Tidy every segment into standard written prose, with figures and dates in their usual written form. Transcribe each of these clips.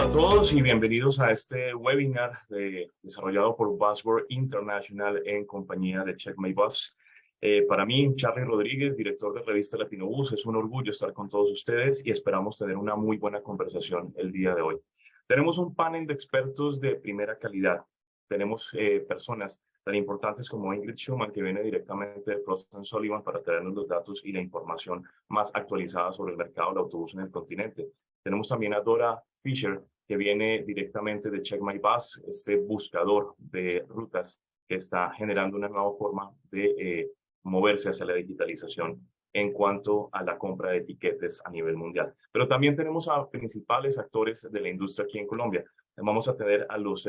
a todos y bienvenidos a este webinar desarrollado por Buzzword International en compañía de Check My Bus. Para mí, Charlie Rodríguez, director de revista Latinobus, es un orgullo estar con todos ustedes y esperamos tener una muy buena conversación el día de hoy. Tenemos un panel de expertos de primera calidad. Tenemos personas tan importantes como Ingrid Schumann, que viene directamente de Frost & Sullivan para traernos los datos y la información más actualizada sobre el mercado del autobús en el continente. Tenemos también a Dora Fisher, que viene directamente de Check My Bus, este buscador de rutas que está generando una nueva forma de moverse hacia la digitalización en cuanto a la compra de etiquetes a nivel mundial. Pero también tenemos a principales actores de la industria aquí en Colombia. Vamos a tener a los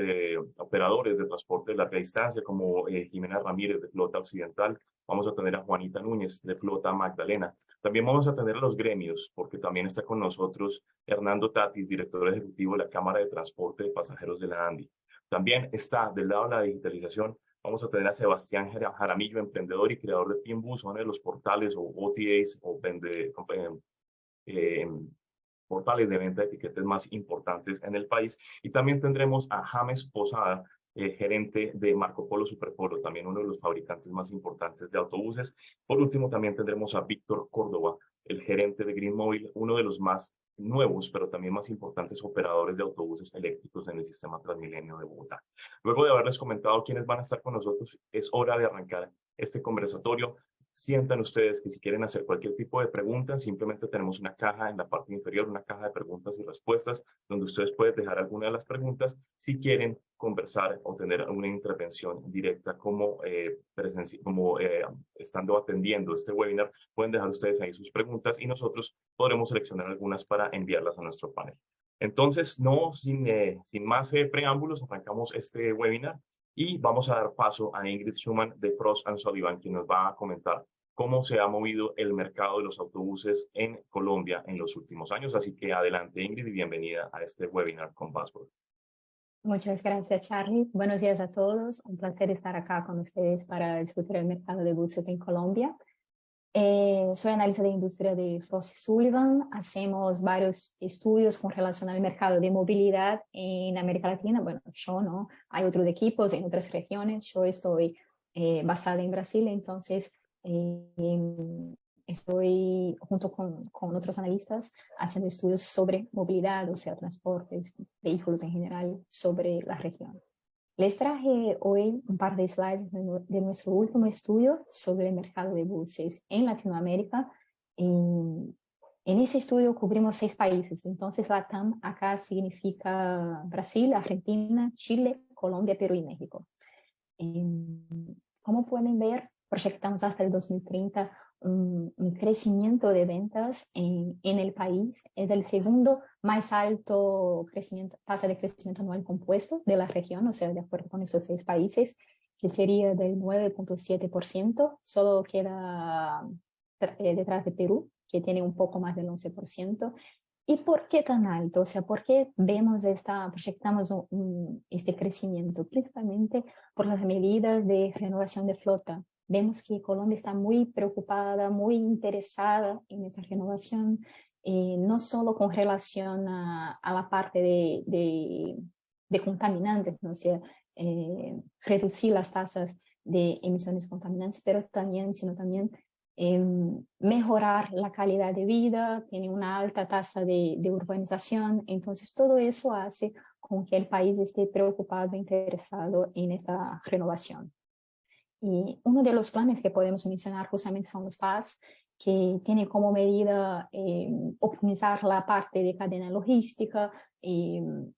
operadores de transporte de larga distancia, como Jimena Ramírez de Flota Occidental. Vamos a tener a Juanita Núñez de Flota Magdalena. También vamos a tener a los gremios, porque también está con nosotros Hernando Tatis, director ejecutivo de la Cámara de Transporte de Pasajeros de la ANDI. También está del lado de la digitalización. Vamos a tener a Sebastián Jaramillo, emprendedor y creador de Pinbus, uno de los portales o OTAs o portales de venta de etiquetes más importantes en el país. Y también tendremos a James Posada, gerente de Marco Polo Superpolo, también uno de los fabricantes más importantes de autobuses. Por último, también tendremos a Víctor Córdoba, el gerente de Green Mobile, uno de los más nuevos, pero también más importantes operadores de autobuses eléctricos en el sistema Transmilenio de Bogotá. Luego de haberles comentado quiénes van a estar con nosotros, es hora de arrancar este conversatorio. Sientan ustedes que si quieren hacer cualquier tipo de pregunta, simplemente tenemos una caja en la parte inferior, una caja de preguntas y respuestas, donde ustedes pueden dejar alguna de las preguntas si quieren conversar o tener una intervención directa como, estando atendiendo este webinar. Pueden dejar ustedes ahí sus preguntas y nosotros podremos seleccionar algunas para enviarlas a nuestro panel. Entonces, sin más preámbulos, arrancamos este webinar. Y vamos a dar paso a Ingrid Schumann de Frost & Sullivan, quien nos va a comentar cómo se ha movido el mercado de los autobuses en Colombia en los últimos años. Así que adelante, Ingrid, y bienvenida a este webinar con Buzzword. Muchas gracias, Charlie. Buenos días a todos. Un placer estar acá con ustedes para discutir el mercado de buses en Colombia. Soy analista de industria de Frost & Sullivan. Hacemos varios estudios con relación al mercado de movilidad en América Latina. Bueno, yo no, hay otros equipos en otras regiones. Yo estoy basada en Brasil, entonces estoy junto con otros analistas haciendo estudios sobre movilidad, o sea, transportes, vehículos en general, sobre la región. Les traje hoy un par de slides de nuestro último estudio sobre el mercado de buses en Latinoamérica. En ese estudio cubrimos 6 países, entonces LATAM acá significa Brasil, Argentina, Chile, Colombia, Perú y México. Como pueden ver, proyectamos hasta el 2030 un crecimiento de ventas en el país. Es el segundo más alto tasa de crecimiento anual compuesto de la región, o sea, de acuerdo con estos 6 países, que sería del 9.7%, solo queda detrás de Perú, que tiene un poco más del 11%. ¿Y por qué tan alto? O sea, ¿por qué proyectamos este crecimiento? Principalmente por las medidas de renovación de flota. Vemos que Colombia está muy preocupada, muy interesada en esa renovación, no solo con relación a la parte de contaminantes, ¿no? O sea, reducir las tasas de emisiones contaminantes, pero también, sino también mejorar la calidad de vida, tiene una alta tasa de urbanización. Entonces, todo eso hace con que el país esté preocupado e interesado en esta renovación. Y uno de los planes que podemos mencionar justamente son los PAS, que tiene como medida optimizar la parte de cadena logística,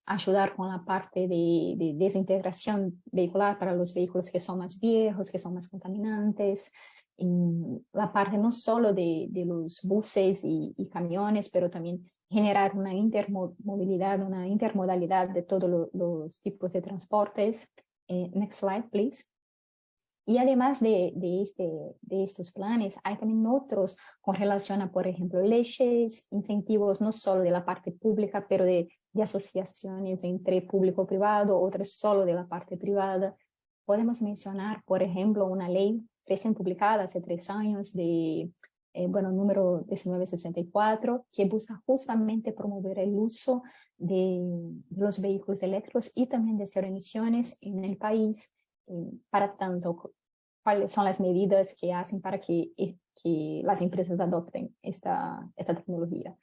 ayudar con la parte de desintegración vehicular para los vehículos que son más viejos, que son más contaminantes, la parte no solo de los buses y camiones, pero también generar una intermovilidad, una intermodalidad de todos los tipos de transportes. Next slide, please. Y además de estos planes, hay también otros con relación a, por ejemplo, leyes, incentivos no solo de la parte pública, pero de asociaciones entre público-privado, otras solo de la parte privada. Podemos mencionar, por ejemplo, una ley recién publicada hace 3 años de bueno, número 1964, que busca justamente promover el uso de los vehículos eléctricos y también de cero emisiones en el país. Para tanto, cuáles son las medidas que hacen para que las empresas adopten esta tecnología.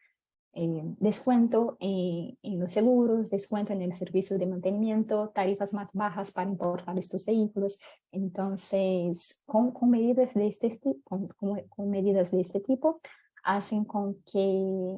Descuento en los seguros, descuento en el servicio de mantenimiento, tarifas más bajas para importar estos vehículos. Entonces, con medidas de con medidas de este tipo, hacen con que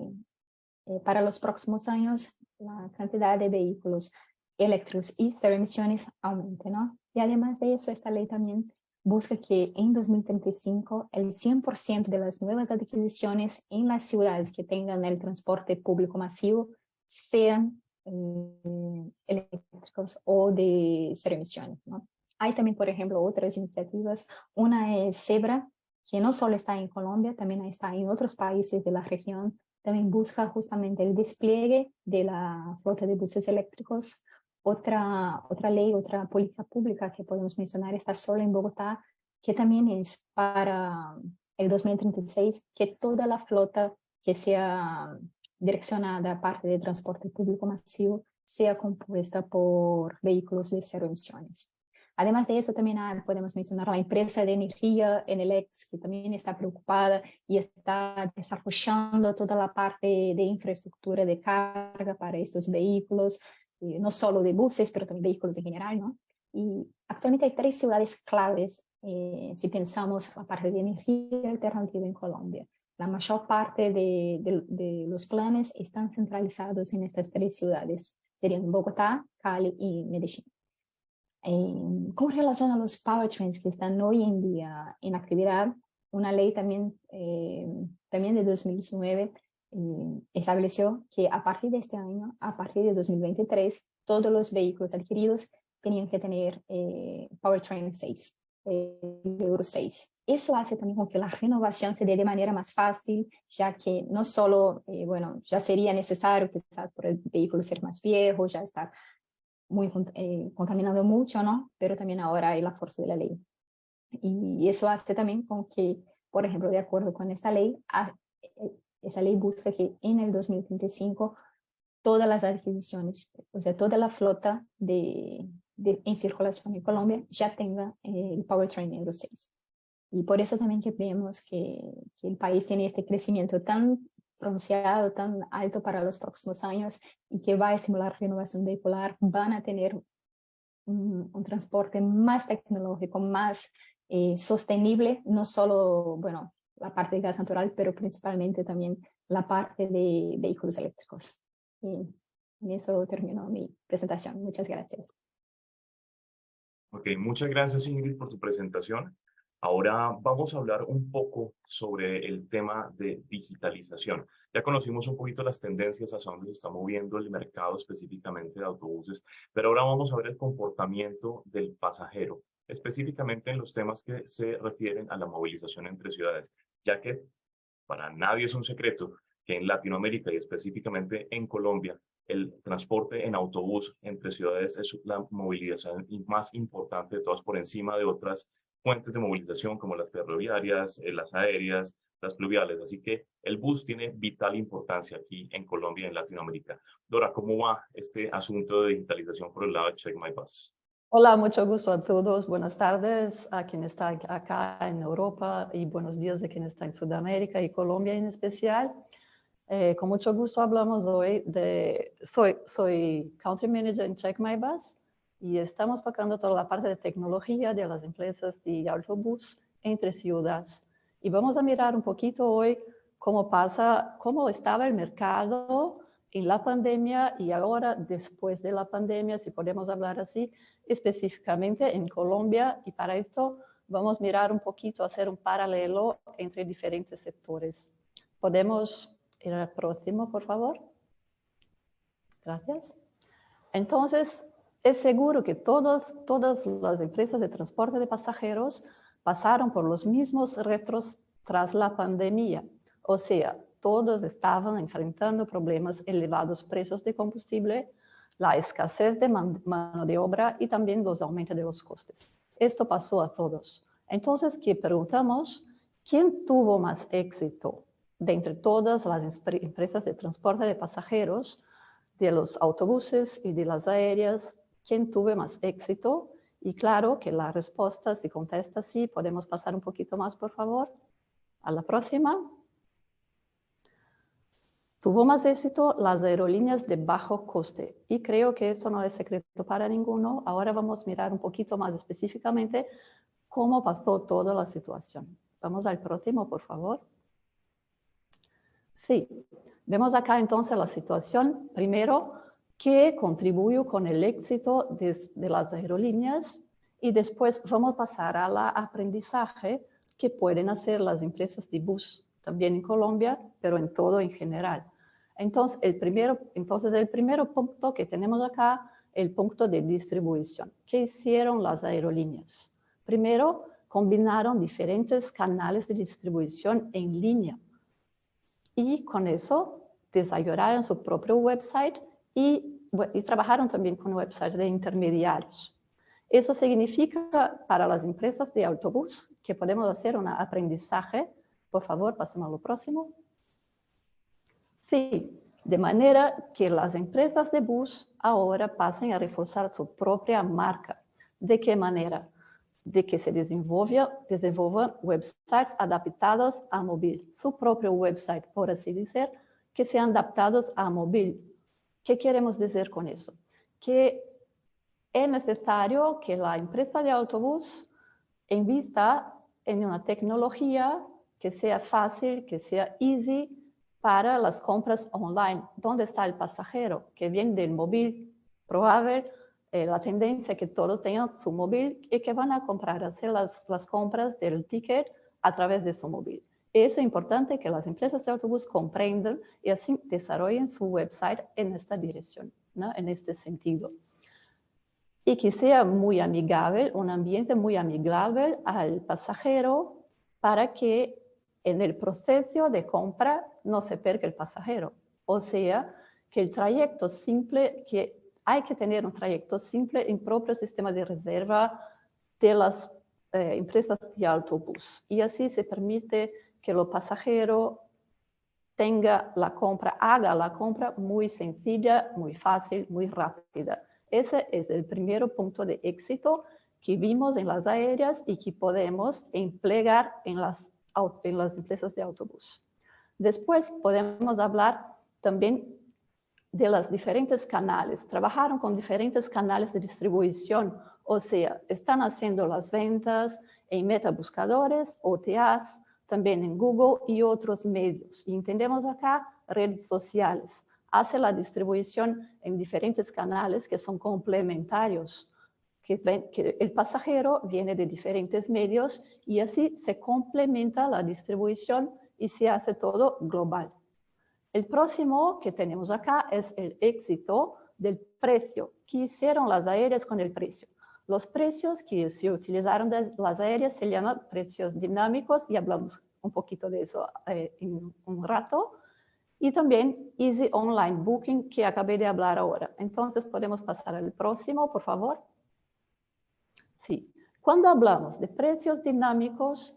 para los próximos años la cantidad de vehículos eléctricos y cero emisiones aumente, ¿no? Y además de eso, esta ley también busca que en 2035 el 100% de las nuevas adquisiciones en las ciudades que tengan el transporte público masivo sean eléctricos o de cero emisiones, ¿no? Hay también, por ejemplo, otras iniciativas. Una es Zebra, que no solo está en Colombia, también está en otros países de la región. También busca justamente el despliegue de la flota de buses eléctricos. Otra ley, otra política pública que podemos mencionar está solo en Bogotá, que también es para el 2036, que toda la flota que sea direccionada a parte de transporte público masivo sea compuesta por vehículos de cero emisiones. Además de eso, también podemos mencionar la empresa de energía Enelex, que también está preocupada y está desarrollando toda la parte de infraestructura de carga para estos vehículos, no solo de buses, pero también vehículos en general, ¿no? Y actualmente hay 3 ciudades claves, si pensamos la parte de energía alternativa en Colombia. La mayor parte de los planes están centralizados en estas 3 ciudades, serían Bogotá, Cali y Medellín. Con relación a los powertrains que están hoy en día en actividad, una ley también de 2019 estableció que a partir de este año, a partir de 2023, todos los vehículos adquiridos tenían que tener powertrain 6, Euro 6. Eso hace también con que la renovación se dé de manera más fácil, ya que no solo, bueno, ya sería necesario quizás por el vehículo ser más viejo, ya estar muy contaminando mucho, ¿no? Pero también ahora hay la fuerza de la ley. Y eso hace también con que, por ejemplo, de acuerdo con esta ley, esa ley busca que en el 2035 todas las adquisiciones, o sea, toda la flota en circulación en Colombia ya tenga el powertrain Euro 6. Y por eso también que vemos que el país tiene este crecimiento tan pronunciado, tan alto para los próximos años y que va a estimular renovación vehicular, van a tener un transporte más tecnológico, más sostenible, no solo, bueno, la parte de gas natural, pero principalmente también la parte de vehículos eléctricos. Y en eso termino mi presentación. Muchas gracias. Ok, muchas gracias Ingrid por tu presentación. Ahora vamos a hablar un poco sobre el tema de digitalización. Ya conocimos un poquito las tendencias hacia dónde se está moviendo el mercado específicamente de autobuses, pero ahora vamos a ver el comportamiento del pasajero, específicamente en los temas que se refieren a la movilización entre ciudades, ya que para nadie es un secreto que en Latinoamérica y específicamente en Colombia, el transporte en autobús entre ciudades es la movilización más importante de todas por encima de otras fuentes de movilización como las ferroviarias, las aéreas, las fluviales. Así que el bus tiene vital importancia aquí en Colombia y en Latinoamérica. Dora, ¿cómo va este asunto de digitalización por el lado de Check My Bus? Hola, mucho gusto a todos. Buenas tardes a quien está acá en Europa y buenos días a quien está en Sudamérica y Colombia en especial. Con mucho gusto hablamos hoy de... Soy Country Manager en Check My Bus y estamos tocando toda la parte de tecnología de las empresas de autobús entre ciudades. Y vamos a mirar un poquito hoy cómo estaba el mercado en la pandemia y ahora después de la pandemia, si podemos hablar así, específicamente en Colombia. Y para esto vamos a mirar un poquito, hacer un paralelo entre diferentes sectores. ¿Podemos ir al próximo, por favor? Gracias. Entonces, es seguro que todas las empresas de transporte de pasajeros pasaron por los mismos retos tras la pandemia. O sea, todos estaban enfrentando problemas, elevados precios de combustible, la escasez de mano de obra y también los aumentos de los costes. Esto pasó a todos. Entonces, ¿qué preguntamos? ¿Quién tuvo más éxito de entre todas las empresas de transporte de pasajeros, de los autobuses y de las aéreas? ¿Quién tuvo más éxito? Y claro que la respuesta, si contesta sí, podemos pasar un poquito más, por favor, a la próxima. Tuvo más éxito las aerolíneas de bajo coste. Y creo que esto no es secreto para ninguno. Ahora vamos a mirar un poquito más específicamente cómo pasó toda la situación. Vamos al próximo, por favor. Sí, vemos acá entonces la situación. Primero, que contribuyó con el éxito de las aerolíneas, y después vamos a pasar al aprendizaje que pueden hacer las empresas de bus, también en Colombia, pero en todo en general. Entonces, el primer punto que tenemos acá, el punto de distribución. ¿Qué hicieron las aerolíneas? Primero, combinaron diferentes canales de distribución en línea, y con eso desarrollaron su propio website y trabajaron también con websites de intermediarios. Eso significa para las empresas de autobús que podemos hacer un aprendizaje. Por favor, pasemos a lo próximo. Sí, de manera que las empresas de bus ahora pasen a reforzar su propia marca. ¿De qué manera? De que se desenvolvan websites adaptados a móvil, su propio website, por así decir, que sean adaptados a móvil. ¿Qué queremos decir con eso? Que es necesario que la empresa de autobús invista en una tecnología que sea fácil, que sea easy para las compras online. ¿Dónde está el pasajero? Que viene del móvil, probable, la tendencia que todos tengan su móvil y que van a hacer las compras del ticket a través de su móvil. Es importante que las empresas de autobús comprendan y así desarrollen su website en esta dirección, ¿no? En este sentido. Y que sea muy amigable, un ambiente muy amigable al pasajero, para que en el proceso de compra no se pierda el pasajero. O sea, que el trayecto simple, que hay que tener un trayecto simple en propio sistema de reserva de las empresas de autobús. Y así se permite que el pasajero haga la compra muy sencilla, muy fácil, muy rápida. Ese es el primer punto de éxito que vimos en las aéreas y que podemos emplear en las empresas de autobús. Después podemos hablar también de los diferentes canales. Trabajaron con diferentes canales de distribución, o sea, están haciendo las ventas en metabuscadores, OTAs, también en Google y otros medios. Y entendemos acá redes sociales. Hace la distribución en diferentes canales que son complementarios, que el pasajero viene de diferentes medios y así se complementa la distribución y se hace todo global. El próximo que tenemos acá es el éxito del precio. ¿Qué hicieron las aéreas con el precio? Los precios que se utilizaron de las aéreas se llaman precios dinámicos y hablamos un poquito de eso en un rato. Y también Easy Online Booking, que acabé de hablar ahora. Entonces, podemos pasar al próximo, por favor. Sí. Cuando hablamos de precios dinámicos,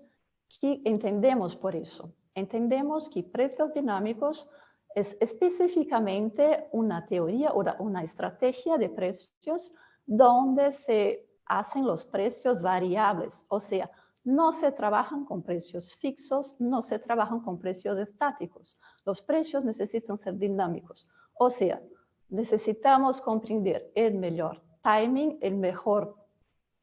¿qué entendemos por eso? Entendemos que precios dinámicos es específicamente una teoría o una estrategia de precios donde se hacen los precios variables, o sea, no se trabajan con precios fijos, no se trabajan con precios estáticos. Los precios necesitan ser dinámicos, o sea, necesitamos comprender el mejor timing, el mejor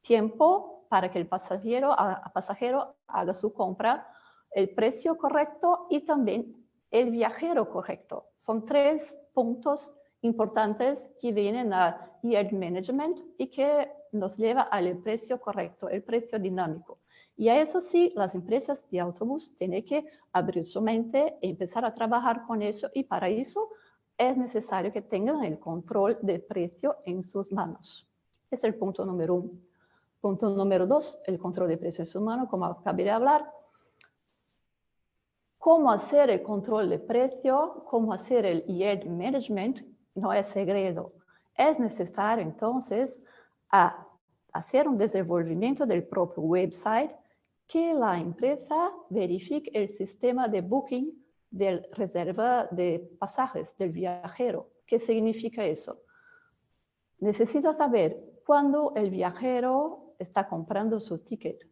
tiempo para que el pasajero haga su compra, el precio correcto y también el viajero correcto. Son tres puntos importantes que vienen a yield management y que nos lleva al precio correcto, el precio dinámico. Y a eso sí, las empresas de autobús tienen que abrir su mente e empezar a trabajar con eso, y para eso es necesario que tengan el control del precio en sus manos. Es el punto número 1. Punto número 2, el control de precios en sus manos, como acabé de hablar. ¿Cómo hacer el control de precio? ¿Cómo hacer el yield management? No es secreto. Es necesario entonces hacer un desenvolvimiento del propio website que la empresa verifique el sistema de booking de reserva de pasajes del viajero. ¿Qué significa eso? Necesito saber cuándo el viajero está comprando su ticket,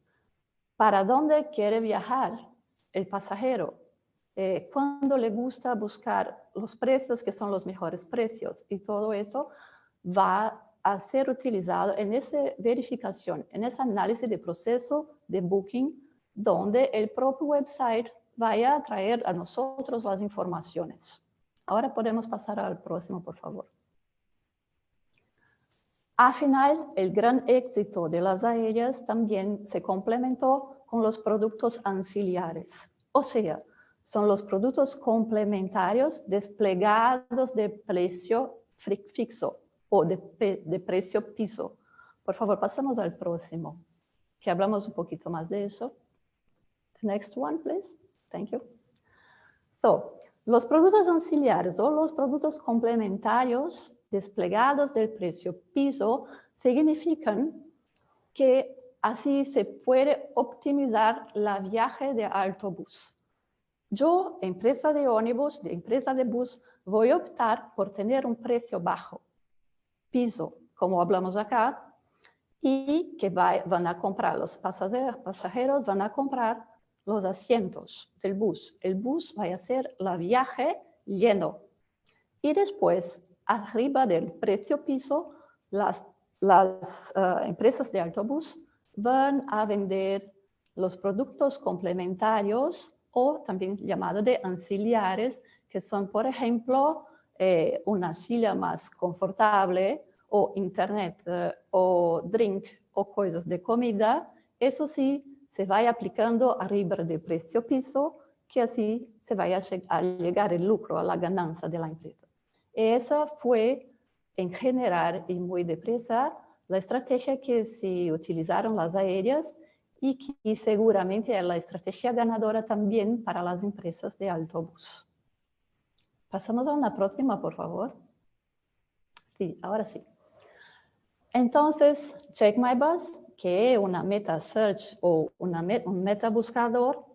para dónde quiere viajar el pasajero, cuándo le gusta buscar los precios que son los mejores precios, y todo eso va a ser utilizado en esa verificación, en ese análisis de proceso de booking, donde el propio website vaya a traer a nosotros las informaciones. Ahora podemos pasar al próximo, por favor. Al final, el gran éxito de las aéreas también se complementó con los productos anciliares. O sea, son los productos complementarios desplegados de precio fijo o de precio piso. Por favor, pasamos al próximo, que hablamos un poquito más de eso. The next one, please. Thank you. So, los productos anciliares o los productos complementarios desplegados del precio piso significan que así se puede optimizar la viaje de autobús. Yo, empresa de ómnibus, de empresa de bus, voy a optar por tener un precio bajo, piso, como hablamos acá, y que van a comprar los pasajeros, van a comprar los asientos del bus. El bus va a hacer la viaje lleno. Y después, arriba del precio piso, las empresas de autobús van a vender los productos complementarios o también llamados de anciliares, que son, por ejemplo, una silla más confortable o internet o drink o cosas de comida. Eso sí, se vaya aplicando arriba del precio piso, que así se vaya a llegar el lucro, a la ganancia de la empresa. Esa fue, en general y muy deprisa, la estrategia que se utilizaron las aéreas y que seguramente es la estrategia ganadora también para las empresas de autobús. Pasamos a una próxima, por favor. Sí, ahora sí. Entonces, Check My Bus, que es una meta search o un meta buscador,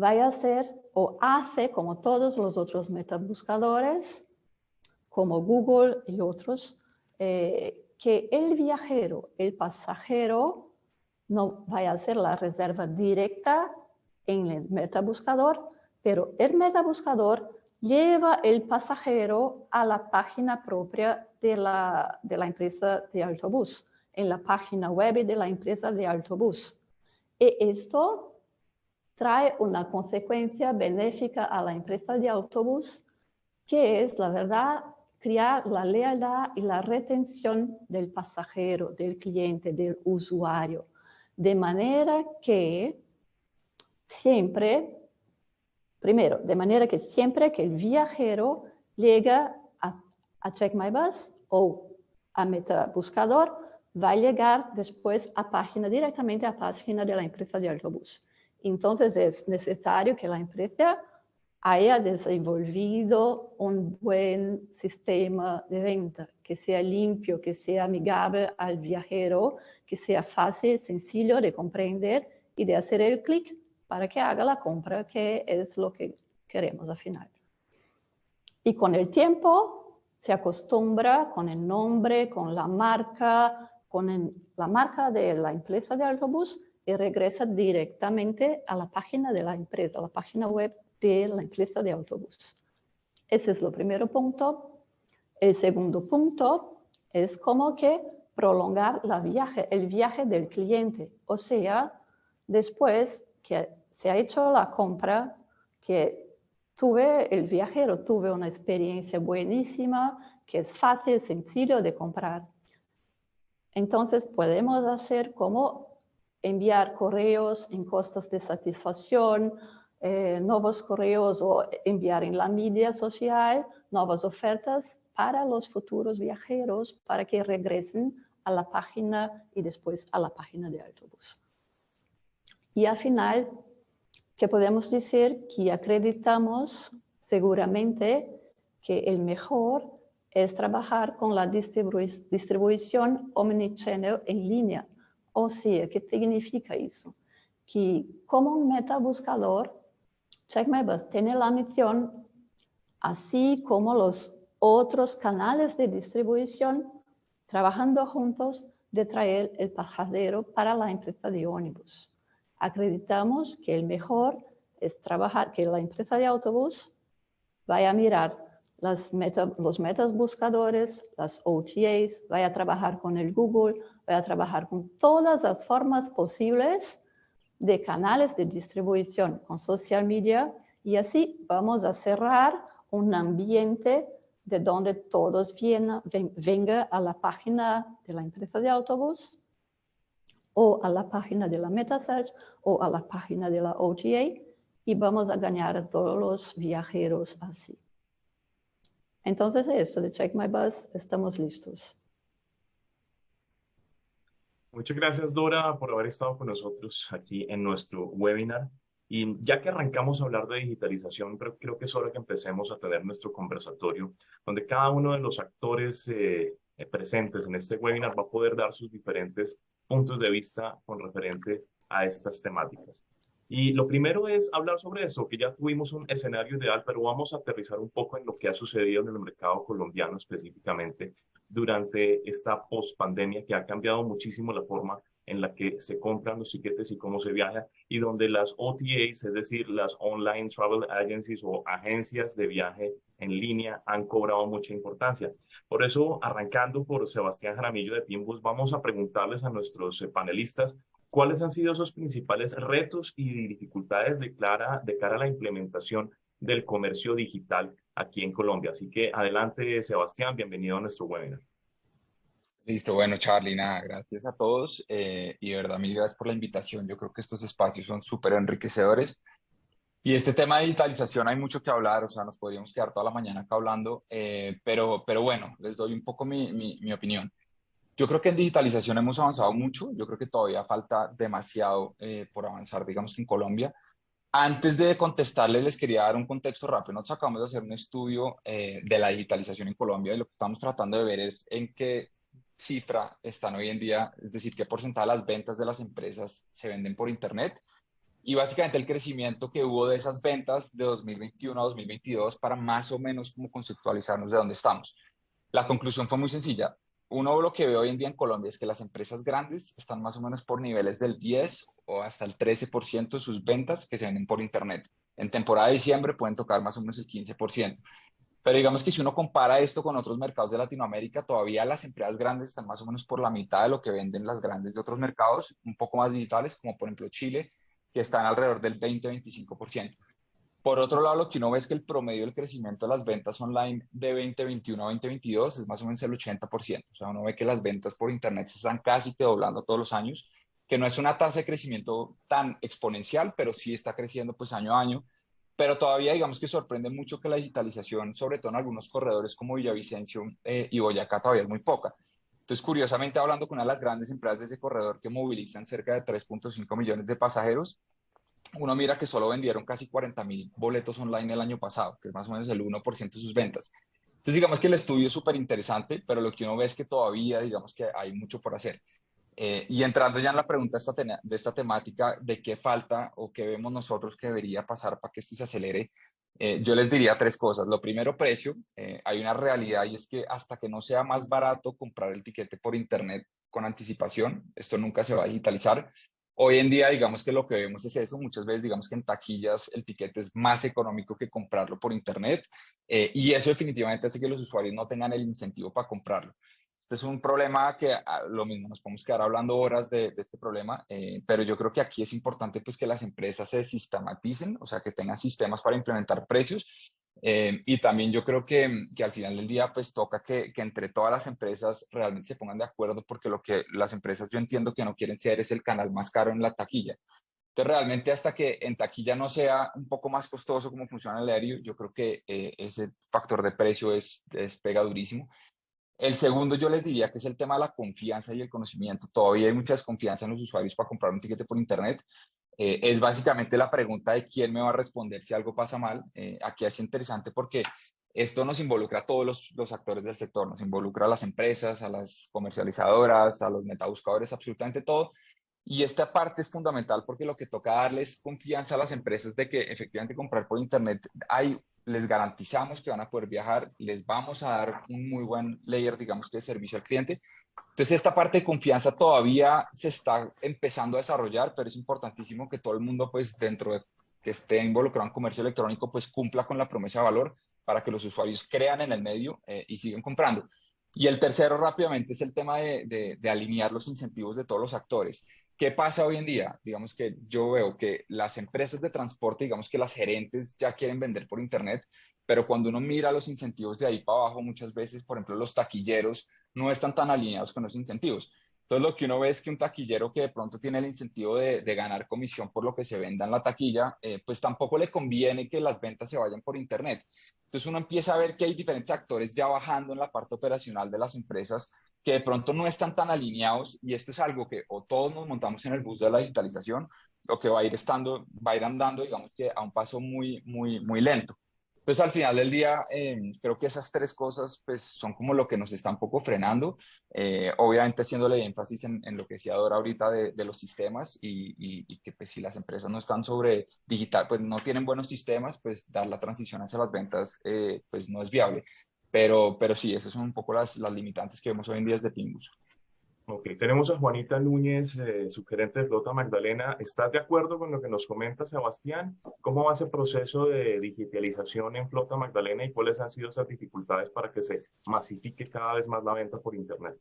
va a ser o hace como todos los otros metabuscadores, como Google y otros, que el viajero, el pasajero, no vaya a hacer la reserva directa en el metabuscador, pero el metabuscador lleva el pasajero a la página propia de la empresa de autobús, en la página web de la empresa de autobús. Y esto trae una consecuencia benéfica a la empresa de autobús, que es, la verdad, crear la lealtad y la retención del pasajero, del cliente, del usuario. De manera que siempre, primero, de manera que siempre que el viajero llega a Check My Bus o a Metabuscador, va a llegar después directamente a página de la empresa de autobús. Entonces es necesario que la empresa haya desenvolvido un buen sistema de venta, que sea limpio, que sea amigable al viajero, que sea fácil, sencillo de comprender y de hacer el clic para que haga la compra, que es lo que queremos al final. Y con el tiempo se acostumbra con el nombre, con la marca de la empresa de autobús, y regresa directamente a la página de la empresa, a la página web de la empresa de autobús. Ese es el primer punto. El segundo punto es como que prolongar el viaje del cliente. O sea, después que se ha hecho la compra, que el viajero tuve una experiencia buenísima, que es fácil, sencillo de comprar. Entonces podemos hacer como enviar correos en costas de satisfacción, nuevos correos o enviar en la media social nuevas ofertas para los futuros viajeros para que regresen a la página y después a la página de autobús. Y al final, ¿qué podemos decir? Que acreditamos seguramente que el mejor es trabajar con la distribución omnichannel en línea. O sea, ¿qué significa eso? que como un metabuscador, CheckMyBus tiene la misión, así como los otros canales de distribución, trabajando juntos, de traer el pasajero para la empresa de ómnibus. Acreditamos que el mejor es trabajar, que la empresa de autobús vaya a mirar los metas buscadores, las OTAs, vaya a trabajar con el Google, vaya a trabajar con todas las formas posibles de canales de distribución con social media, y así vamos a cerrar un ambiente de donde todos vengan a la página de la empresa de autobús o a la página de la MetaSearch o a la página de la OTA, y vamos a ganar a todos los viajeros así. Entonces eso de CheckMyBus, estamos listos. Muchas gracias, Dora, por haber estado con nosotros aquí en nuestro webinar. Y ya que arrancamos a hablar de digitalización, creo que es hora que empecemos a tener nuestro conversatorio, donde cada uno de los actores presentes en este webinar va a poder dar sus diferentes puntos de vista con referente a estas temáticas. Y lo primero es hablar sobre eso, que ya tuvimos un escenario ideal, pero vamos a aterrizar un poco en lo que ha sucedido en el mercado colombiano específicamente durante esta post-pandemia, que ha cambiado muchísimo la forma en la que se compran los tiquetes y cómo se viaja, y donde las OTAs, es decir, las Online Travel Agencies o agencias de viaje en línea, han cobrado mucha importancia. Por eso, arrancando por Sebastián Jaramillo de Pimbus, vamos a preguntarles a nuestros panelistas cuáles han sido esos principales retos y dificultades de cara a la implementación del comercio digital aquí en Colombia. Así que adelante, Sebastián, bienvenido a nuestro webinar. Listo, bueno, Charlie, nada, gracias a todos y de verdad, mil gracias por la invitación. Yo creo que estos espacios son súper enriquecedores y este tema de digitalización hay mucho que hablar, o sea, nos podríamos quedar toda la mañana acá hablando, pero bueno, les doy un poco mi opinión. Yo creo que en digitalización hemos avanzado mucho, yo creo que todavía falta demasiado por avanzar, digamos que en Colombia. Antes de contestarles, les quería dar un contexto rápido. Nosotros acabamos de hacer un estudio de la digitalización en Colombia y lo que estamos tratando de ver es en qué cifra están hoy en día, es decir, qué porcentaje de las ventas de las empresas se venden por Internet y básicamente el crecimiento que hubo de esas ventas de 2021 a 2022 para más o menos como conceptualizarnos de dónde estamos. La conclusión fue muy sencilla. Uno lo que ve hoy en día en Colombia es que las empresas grandes están más o menos por niveles del 10 o hasta el 13% de sus ventas que se venden por Internet. En temporada de diciembre pueden tocar más o menos el 15%. Pero digamos que si uno compara esto con otros mercados de Latinoamérica, todavía las empresas grandes están más o menos por la mitad de lo que venden las grandes de otros mercados, un poco más digitales, como por ejemplo Chile, que están alrededor del 20-25%. Por otro lado, lo que uno ve es que el promedio del crecimiento de las ventas online de 2021 a 2022 es más o menos el 80%. O sea, uno ve que las ventas por Internet se están casi que doblando todos los años, que no es una tasa de crecimiento tan exponencial, pero sí está creciendo pues año a año. Pero todavía digamos que sorprende mucho que la digitalización, sobre todo en algunos corredores como Villavicencio y Boyacá, todavía es muy poca. Entonces, curiosamente, hablando con una de las grandes empresas de ese corredor que movilizan cerca de 3.5 millones de pasajeros, uno mira que solo vendieron casi 40.000 boletos online el año pasado, que es más o menos el 1% de sus ventas. Entonces, digamos que el estudio es súper interesante, pero lo que uno ve es que todavía, digamos que hay mucho por hacer. Y entrando ya en la pregunta de esta temática, de qué falta o qué vemos nosotros que debería pasar para que esto se acelere, yo les diría tres cosas. Lo primero, precio. Hay una realidad y es que hasta que no sea más barato comprar el tiquete por Internet con anticipación, esto nunca se va a digitalizar. Hoy en día, digamos que lo que vemos es eso. Muchas veces, digamos que en taquillas el tiquete es más económico que comprarlo por Internet y eso definitivamente hace que los usuarios no tengan el incentivo para comprarlo. Este es un problema que lo mismo, nos podemos quedar hablando horas de este problema, pero yo creo que aquí es importante pues que las empresas se sistematicen, o sea, que tengan sistemas para implementar precios. Y también yo creo que al final del día pues toca que entre todas las empresas realmente se pongan de acuerdo porque lo que las empresas yo entiendo que no quieren ser es el canal más caro en la taquilla. Entonces realmente hasta que en taquilla no sea un poco más costoso como funciona el aéreo, yo creo que ese factor de precio pega durísimo. El segundo yo les diría que es el tema de la confianza y el conocimiento. Todavía hay mucha desconfianza en los usuarios para comprar un tiquete por Internet. Es básicamente la pregunta de quién me va a responder si algo pasa mal. Aquí es interesante porque esto nos involucra a todos los actores del sector, nos involucra a las empresas, a las comercializadoras, a los metabuscadores, absolutamente todo. Y esta parte es fundamental porque lo que toca darles confianza a las empresas de que efectivamente comprar por internet les garantizamos que van a poder viajar, les vamos a dar un muy buen layer, digamos que de servicio al cliente. Entonces esta parte de confianza todavía se está empezando a desarrollar, pero es importantísimo que todo el mundo pues dentro de que esté involucrado en comercio electrónico pues cumpla con la promesa de valor para que los usuarios crean en el medio y sigan comprando. Y el tercero rápidamente es el tema de alinear los incentivos de todos los actores. ¿Qué pasa hoy en día? Digamos que yo veo que las empresas de transporte, digamos que las gerentes ya quieren vender por internet, pero cuando uno mira los incentivos de ahí para abajo, muchas veces, por ejemplo, los taquilleros no están tan alineados con los incentivos. Entonces, lo que uno ve es que un taquillero que de pronto tiene el incentivo de ganar comisión por lo que se venda en la taquilla, pues tampoco le conviene que las ventas se vayan por internet. Entonces, uno empieza a ver que hay diferentes actores ya bajando en la parte operacional de las empresas que de pronto no están tan alineados y esto es algo que o todos nos montamos en el bus de la digitalización o que va a ir andando, digamos que a un paso muy lento. Entonces, al final del día, creo que esas tres cosas pues, son como lo que nos está un poco frenando, obviamente haciéndole énfasis en lo que decía Dora ahorita de los sistemas y que pues, si las empresas no están sobre digital, pues no tienen buenos sistemas, pues dar la transición hacia las ventas pues no es viable. Pero sí, esas son un poco las limitantes que vemos hoy en día desde Pingus. Ok, tenemos a Juanita Núñez, subgerente de Flota Magdalena. ¿Estás de acuerdo con lo que nos comenta Sebastián? ¿Cómo va ese proceso de digitalización en Flota Magdalena y cuáles han sido esas dificultades para que se masifique cada vez más la venta por Internet?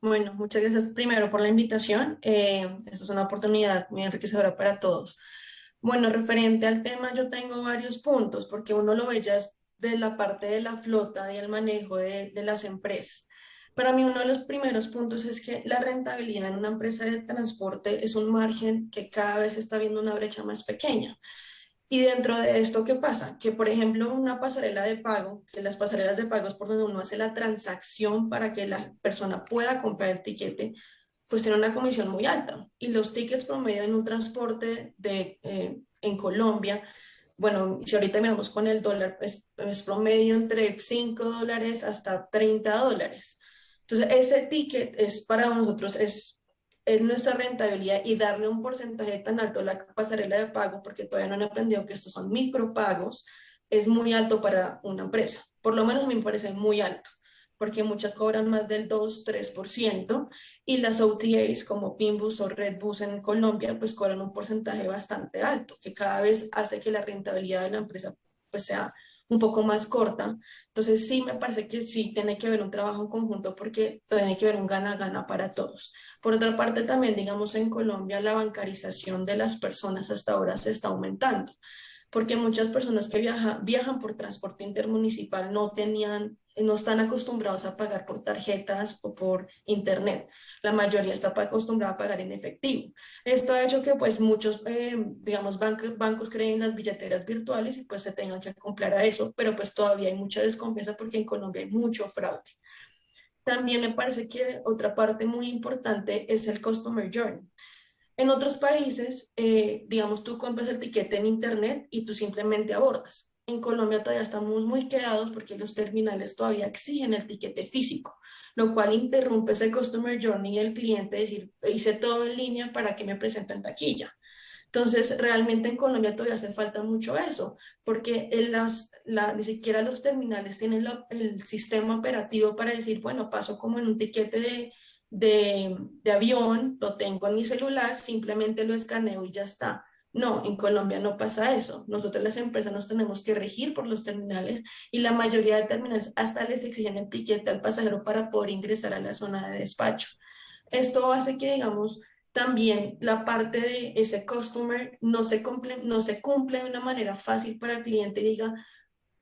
Bueno, muchas gracias primero por la invitación. Esta es una oportunidad muy enriquecedora para todos. Bueno, referente al tema, yo tengo varios puntos, porque uno lo ve ya de la parte de la flota y el manejo de las empresas. Para mí, uno de los primeros puntos es que la rentabilidad en una empresa de transporte es un margen que cada vez está viendo una brecha más pequeña. Y dentro de esto, ¿qué pasa? Que, por ejemplo, una pasarela de pago, que las pasarelas de pago es por donde uno hace la transacción para que la persona pueda comprar el tiquete, pues tiene una comisión muy alta. Y los tickets promedio en un transporte en Colombia, bueno, si ahorita miramos con el dólar, pues es promedio entre $5 hasta $30. Entonces, ese ticket es para nosotros, es nuestra rentabilidad y darle un porcentaje tan alto a la pasarela de pago, porque todavía no han aprendido que estos son micropagos, es muy alto para una empresa. Por lo menos a mí me parece muy alto, porque muchas cobran más del 2-3% y las OTAs como Pinbus o Redbus en Colombia pues cobran un porcentaje bastante alto, que cada vez hace que la rentabilidad de la empresa pues sea un poco más corta. Entonces sí me parece que sí tiene que haber un trabajo en conjunto porque tiene que haber un gana-gana para todos. Por otra parte también, digamos, en Colombia la bancarización de las personas hasta ahora se está aumentando, porque muchas personas que viajan por transporte intermunicipal no están acostumbrados a pagar por tarjetas o por internet. La mayoría está acostumbrada a pagar en efectivo. Esto ha hecho que pues muchos, digamos, bancos creen las billeteras virtuales y pues se tengan que acoplar a eso, pero pues todavía hay mucha desconfianza porque en Colombia hay mucho fraude. También me parece que otra parte muy importante es el Customer Journey. En otros países, digamos, tú compras el tiquete en internet y tú simplemente abordas. En Colombia todavía estamos muy quedados porque los terminales todavía exigen el tiquete físico, lo cual interrumpe ese customer journey y el cliente decir, hice todo en línea para que me presenten en taquilla. Entonces, realmente en Colombia todavía hace falta mucho eso, porque ni siquiera los terminales tienen el sistema operativo para decir, bueno, paso como en un tiquete de avión, lo tengo en mi celular, simplemente lo escaneo y ya está. No, en Colombia no pasa eso. Nosotros las empresas nos tenemos que regir por los terminales y la mayoría de terminales hasta les exigen el tiquete al pasajero para poder ingresar a la zona de despacho. Esto hace que, digamos, también la parte de ese customer no se cumple de una manera fácil para el cliente y diga,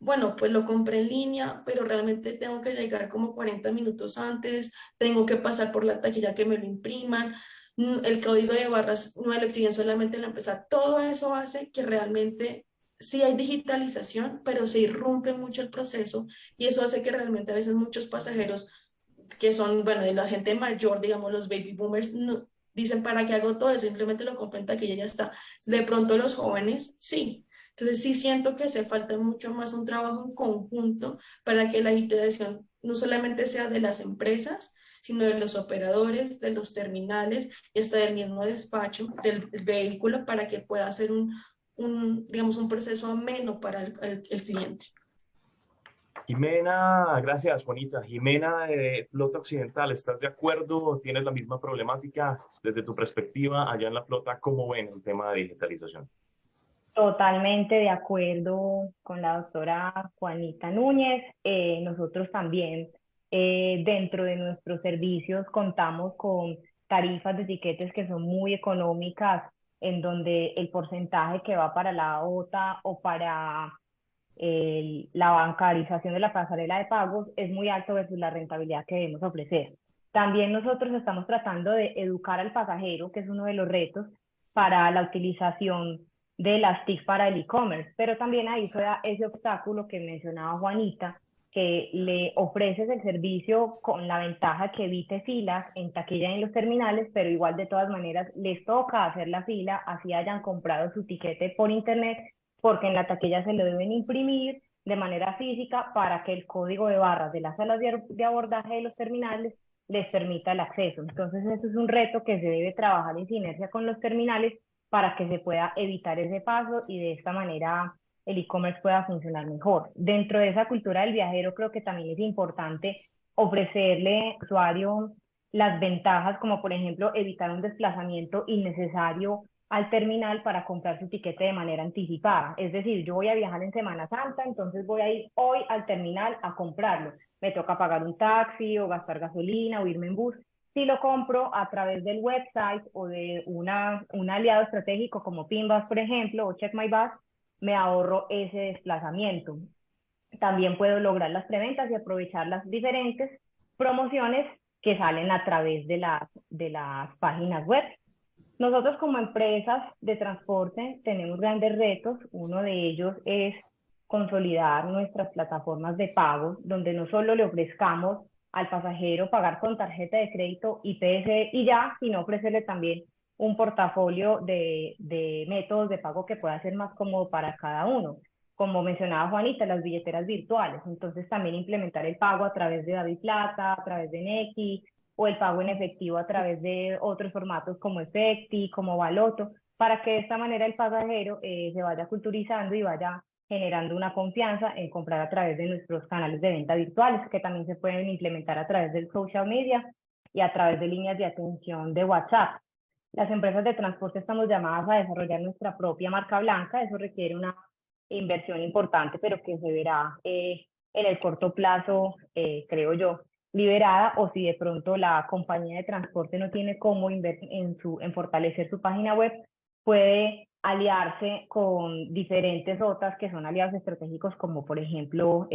bueno, pues lo compré en línea, pero realmente tengo que llegar como 40 minutos antes, tengo que pasar por la taquilla que me lo impriman, el código de barras no me lo exigen solamente la empresa. Todo eso hace que realmente sí hay digitalización, pero se irrumpe mucho el proceso y eso hace que realmente a veces muchos pasajeros que son, bueno, de la gente mayor, digamos, los baby boomers, no, dicen, ¿para qué hago todo eso? Simplemente lo compro en taquilla y ya está. De pronto los jóvenes, sí. Entonces sí siento que hace falta mucho más un trabajo en conjunto para que la digitalización no solamente sea de las empresas, sino de los operadores, de los terminales y hasta del mismo despacho del vehículo para que pueda ser digamos, un proceso ameno para el cliente. Jimena, gracias, Juanita. Jimena de Flota Occidental, ¿estás de acuerdo? ¿Tienes la misma problemática desde tu perspectiva allá en la flota? ¿Cómo ven el tema de digitalización? Totalmente de acuerdo con la doctora Juanita Núñez. Nosotros también dentro de nuestros servicios contamos con tarifas de tiquetes que son muy económicas, en donde el porcentaje que va para la OTA o para la bancarización de la pasarela de pagos es muy alto versus la rentabilidad que debemos ofrecer. También nosotros estamos tratando de educar al pasajero, que es uno de los retos para la utilización de las TIC para el e-commerce, pero también ahí fue ese obstáculo que mencionaba Juanita, que le ofreces el servicio con la ventaja que evite filas en taquilla y en los terminales, pero igual de todas maneras les toca hacer la fila, así hayan comprado su tiquete por internet, porque en la taquilla se lo deben imprimir de manera física para que el código de barras de las salas de abordaje de los terminales les permita el acceso. Entonces, eso es un reto que se debe trabajar en sinergia con los terminales para que se pueda evitar ese paso y de esta manera el e-commerce pueda funcionar mejor. Dentro de esa cultura del viajero, creo que también es importante ofrecerle al usuario las ventajas, como por ejemplo evitar un desplazamiento innecesario al terminal para comprar su tiquete de manera anticipada. Es decir, yo voy a viajar en Semana Santa, entonces voy a ir hoy al terminal a comprarlo. Me toca pagar un taxi o gastar gasolina o irme en bus. Si lo compro a través del website o de un aliado estratégico como Pinbus, por ejemplo, o Check My Bus, me ahorro ese desplazamiento. También puedo lograr las preventas y aprovechar las diferentes promociones que salen a través de las páginas web. Nosotros como empresas de transporte tenemos grandes retos. Uno de ellos es consolidar nuestras plataformas de pago, donde no solo le ofrezcamos al pasajero pagar con tarjeta de crédito IPS y ya, sino ofrecerle también un portafolio de métodos de pago que pueda ser más cómodo para cada uno. Como mencionaba Juanita, las billeteras virtuales. Entonces también implementar el pago a través de DaviPlata, a través de Nequi, o el pago en efectivo a través de otros formatos como Efecti, como Baloto, para que de esta manera el pasajero se vaya culturizando y vaya generando una confianza en comprar a través de nuestros canales de venta virtuales, que también se pueden implementar a través del social media y a través de líneas de atención de WhatsApp. Las empresas de transporte estamos llamadas a desarrollar nuestra propia marca blanca. Eso requiere una inversión importante, pero que se verá en el corto plazo, creo yo, liberada, o si de pronto la compañía de transporte no tiene cómo invertir en fortalecer su página web, puede aliarse con diferentes otras que son aliados estratégicos, como por ejemplo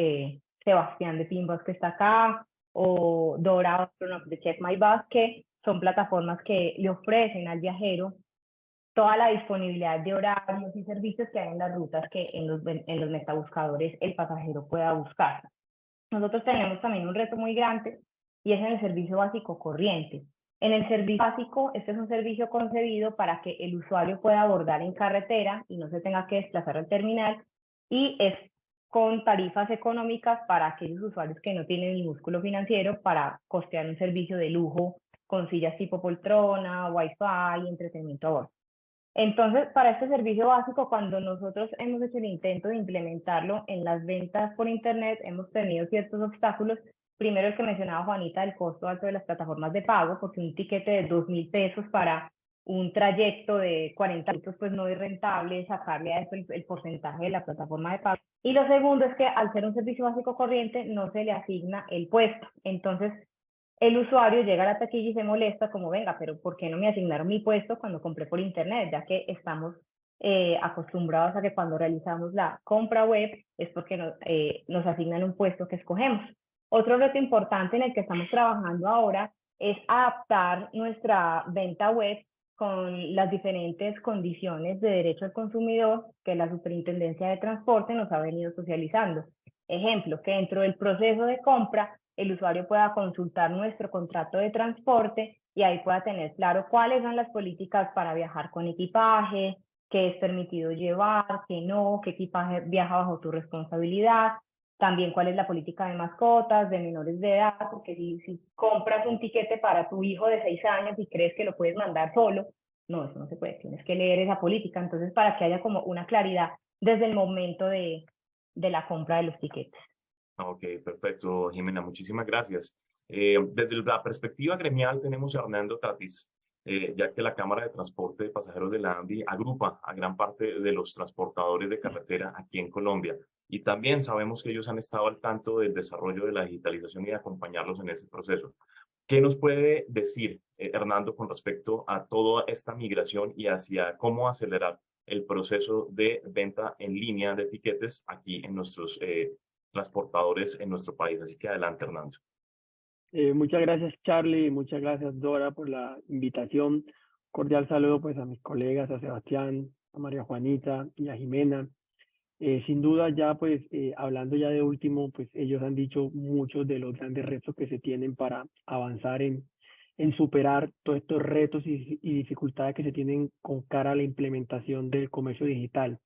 Sebastián de Pinbus, que está acá, o Dora de Check My Bus, que son plataformas que le ofrecen al viajero toda la disponibilidad de horarios y servicios que hay en las rutas que en los metabuscadores el pasajero pueda buscar. Nosotros tenemos también un reto muy grande y es en el servicio básico corriente. En el servicio básico, este es un servicio concebido para que el usuario pueda abordar en carretera y no se tenga que desplazar al terminal, y es con tarifas económicas para aquellos usuarios que no tienen el músculo financiero para costear un servicio de lujo con sillas tipo poltrona, wifi y entretenimiento a bordo. Entonces, para este servicio básico, cuando nosotros hemos hecho el intento de implementarlo en las ventas por Internet, hemos tenido ciertos obstáculos. Primero, el que mencionaba Juanita, el costo alto de las plataformas de pago, porque un tiquete de 2.000 pesos para un trayecto de 40 minutos, pues no es rentable sacarle a eso el porcentaje de la plataforma de pago. Y lo segundo es que al ser un servicio básico corriente, no se le asigna el puesto. Entonces, el usuario llega a la taquilla y se molesta como, venga, pero ¿por qué no me asignaron mi puesto cuando compré por internet? Ya que estamos acostumbrados a que cuando realizamos la compra web es porque nos asignan un puesto que escogemos. Otro reto importante en el que estamos trabajando ahora es adaptar nuestra venta web con las diferentes condiciones de derecho al consumidor que la Superintendencia de Transporte nos ha venido socializando. Ejemplo, que dentro del proceso de compra el usuario pueda consultar nuestro contrato de transporte y ahí pueda tener claro cuáles son las políticas para viajar con equipaje, qué es permitido llevar, qué no, qué equipaje viaja bajo tu responsabilidad, también cuál es la política de mascotas, de menores de edad, porque si compras un tiquete para tu hijo de 6 años y crees que lo puedes mandar solo, no, eso no se puede, tienes que leer esa política. Entonces, para que haya como una claridad desde el momento de la compra de los tiquetes. Ok, perfecto, Jimena, muchísimas gracias. Desde la perspectiva gremial tenemos a Hernando Tatis, ya que la Cámara de Transporte de Pasajeros de la ANDI agrupa a gran parte de los transportadores de carretera aquí en Colombia. Y también sabemos que ellos han estado al tanto del desarrollo de la digitalización y de acompañarlos en ese proceso. ¿Qué nos puede decir, Hernando, con respecto a toda esta migración y hacia cómo acelerar el proceso de venta en línea de tiquetes aquí en nuestros transportadores en nuestro país? Así que adelante, Hernando. Muchas gracias, Charlie, muchas gracias, Dora, por la invitación. Cordial saludo pues a mis colegas, a Sebastián, a María Juanita y a Jimena. Sin duda ya pues hablando ya de último, pues ellos han dicho muchos de los grandes retos que se tienen para avanzar en superar todos estos retos y dificultades que se tienen con cara a la implementación del comercio digital.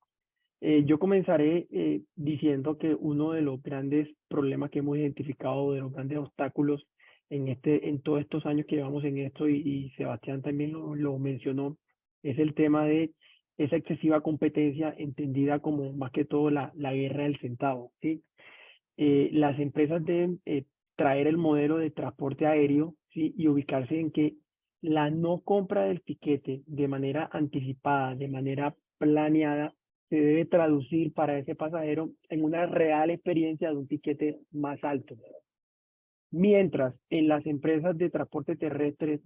Yo comenzaré diciendo que uno de los grandes problemas que hemos identificado, de los grandes obstáculos en todos estos años que llevamos en esto, y Sebastián también lo mencionó, es el tema de esa excesiva competencia entendida como más que todo la guerra del centavo, ¿sí? Las empresas deben traer el modelo de transporte aéreo, ¿sí? Y ubicarse en que la no compra del tiquete de manera anticipada, de manera planeada, se debe traducir para ese pasajero en una real experiencia de un tiquete más alto. Mientras en las empresas de transporte terrestre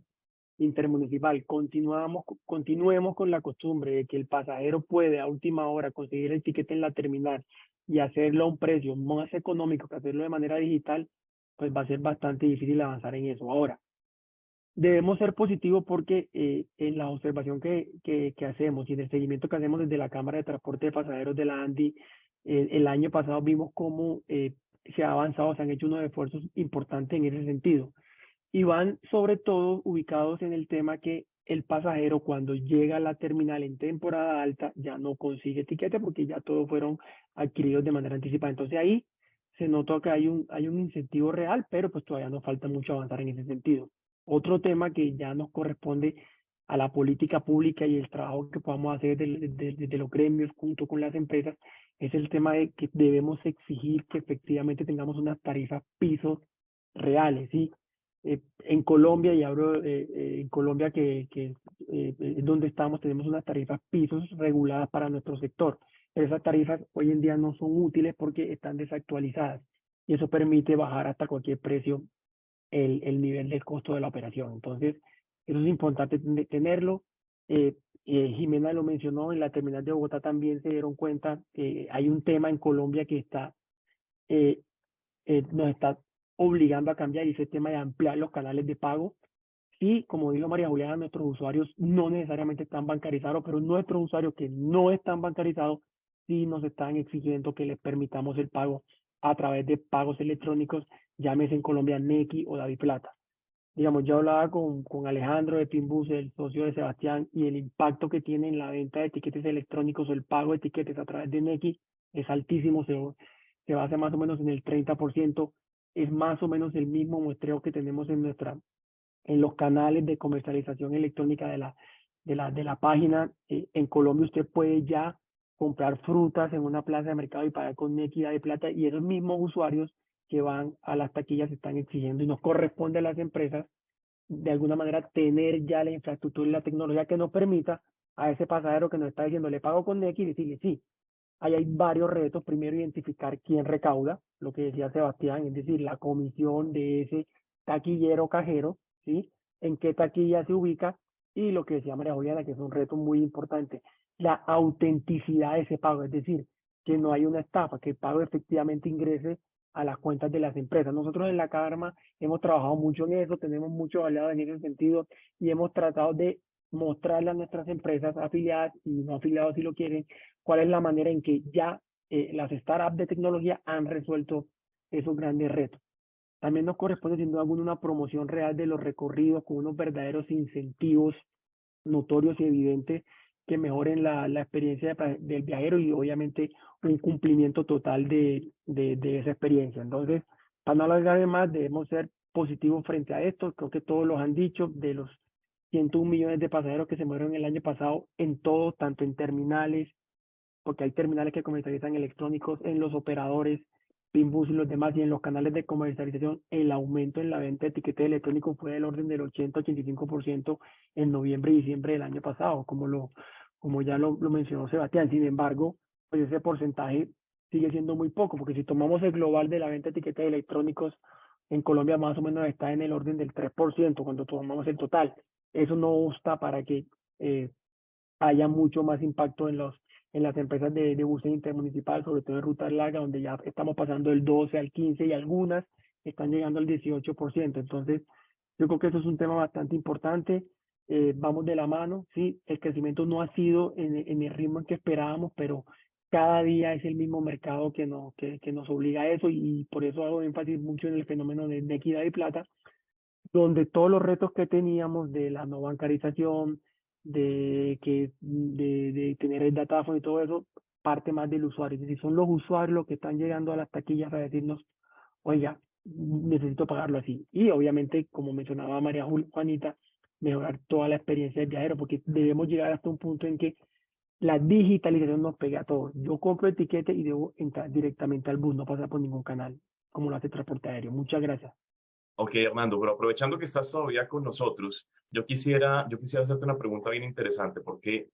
intermunicipal continuemos con la costumbre de que el pasajero puede a última hora conseguir el tiquete en la terminal y hacerlo a un precio más económico que hacerlo de manera digital, pues va a ser bastante difícil avanzar en eso. Ahora, debemos ser positivos porque en la observación que hacemos y en el seguimiento que hacemos desde la Cámara de Transporte de Pasajeros de la ANDI, el año pasado vimos cómo se ha avanzado, se han hecho unos esfuerzos importantes en ese sentido. Y van sobre todo ubicados en el tema que el pasajero cuando llega a la terminal en temporada alta ya no consigue tiquete porque ya todos fueron adquiridos de manera anticipada. Entonces ahí se nota que hay un incentivo real, pero pues todavía nos falta mucho avanzar en ese sentido. Otro tema que ya nos corresponde a la política pública y el trabajo que podamos hacer desde los gremios junto con las empresas es el tema de que debemos exigir que efectivamente tengamos unas tarifas pisos reales, ¿sí? En Colombia, y hablo en Colombia que es donde estamos, tenemos unas tarifas pisos reguladas para nuestro sector. Pero esas tarifas hoy en día no son útiles porque están desactualizadas y eso permite bajar hasta cualquier precio el nivel del costo de la operación. Entonces, eso es importante tenerlo. Jimena lo mencionó, en la terminal de Bogotá también se dieron cuenta que hay un tema en Colombia que nos está obligando a cambiar, y ese tema de ampliar los canales de pago. Y como dijo María Juliana, nuestros usuarios no necesariamente están bancarizados, pero nuestros usuarios que no están bancarizados sí nos están exigiendo que les permitamos el pago a través de pagos electrónicos, llámese en Colombia Nequi o DaviPlata. Digamos, yo hablaba con Alejandro de Pimbus, el socio de Sebastián, y el impacto que tiene en la venta de etiquetes electrónicos o el pago de etiquetes a través de Nequi es altísimo, se basa más o menos en el 30%, es más o menos el mismo muestreo que tenemos en los canales de comercialización electrónica de la página. En Colombia usted puede ya comprar frutas en una plaza de mercado y pagar con Nequi de plata, y esos mismos usuarios que van a las taquillas están exigiendo, y nos corresponde a las empresas de alguna manera tener ya la infraestructura y la tecnología que nos permita a ese pasajero que nos está diciendo le pago con Nequi y decirle sí. Ahí hay varios retos. Primero, identificar quién recauda, lo que decía Sebastián, es decir, la comisión de ese taquillero cajero, ¿sí? En qué taquilla se ubica, y lo que decía María Juliana, que es un reto muy importante, la autenticidad de ese pago, es decir, que no hay una estafa, que el pago efectivamente ingrese a las cuentas de las empresas. Nosotros en la Karma hemos trabajado mucho en eso, tenemos mucho aliados en ese sentido, y hemos tratado de mostrarle a nuestras empresas afiliadas y no afiliados si lo quieren, cuál es la manera en que ya las startups de tecnología han resuelto esos grandes retos. También nos corresponde, sin duda alguna, una promoción real de los recorridos con unos verdaderos incentivos notorios y evidentes que mejoren la experiencia del viajero y obviamente un cumplimiento total de esa experiencia. Entonces, para no alargar más, debemos ser positivos frente a esto. Creo que todos los han dicho, de los 101 millones de pasajeros que se murieron el año pasado en todo, tanto en terminales, porque hay terminales que comercializan electrónicos, en los operadores, Pinbus y los demás, y en los canales de comercialización, el aumento en la venta de tiquetes electrónicos fue del orden del 80-85% en noviembre y diciembre del año pasado, como ya lo mencionó Sebastián. Sin embargo, pues ese porcentaje sigue siendo muy poco, porque si tomamos el global de la venta de tiquetes electrónicos, en Colombia más o menos está en el orden del 3% cuando tomamos el total. Eso no obsta para que haya mucho más impacto en las empresas de buses intermunicipal, sobre todo en rutas largas, donde ya estamos pasando del 12 al 15 y algunas están llegando al 18%. Entonces, yo creo que eso es un tema bastante importante. Vamos de la mano, sí, el crecimiento no ha sido en el ritmo en que esperábamos, pero cada día es el mismo mercado que nos obliga a eso, y por eso hago énfasis mucho en el fenómeno de equidad y plata, donde todos los retos que teníamos de la no bancarización, de tener el datáfono y todo eso, parte más del usuario. Es decir, son los usuarios los que están llegando a las taquillas a decirnos, oiga, necesito pagarlo así. Y obviamente, como mencionaba María Juanita, mejorar toda la experiencia del viajero, porque debemos llegar hasta un punto en que la digitalización nos pegue a todos. Yo compro el tiquete y debo entrar directamente al bus, no pasar por ningún canal, como lo hace el transporte aéreo. Muchas gracias. Ok, Armando, pero aprovechando que estás todavía con nosotros, yo quisiera hacerte una pregunta bien interesante, porque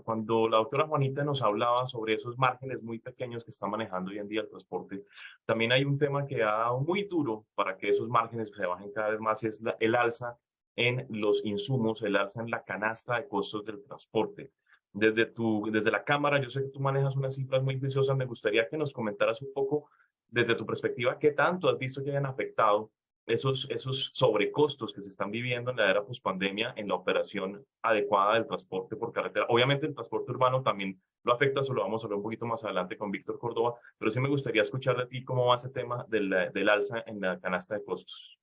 cuando la doctora Juanita nos hablaba sobre esos márgenes muy pequeños que está manejando hoy en día el transporte, también hay un tema que ha dado muy duro para que esos márgenes se bajen cada vez más, y es el alza en los insumos, el alza en la canasta de costos del transporte. Desde la cámara, yo sé que tú manejas unas cifras muy preciosas, me gustaría que nos comentaras un poco desde tu perspectiva, qué tanto has visto que hayan afectado esos sobrecostos que se están viviendo en la era pospandemia en la operación adecuada del transporte por carretera. Obviamente el transporte urbano también lo afecta, eso lo vamos a hablar un poquito más adelante con Víctor Córdoba, pero sí me gustaría escuchar de ti cómo va ese tema del alza en la canasta de costos.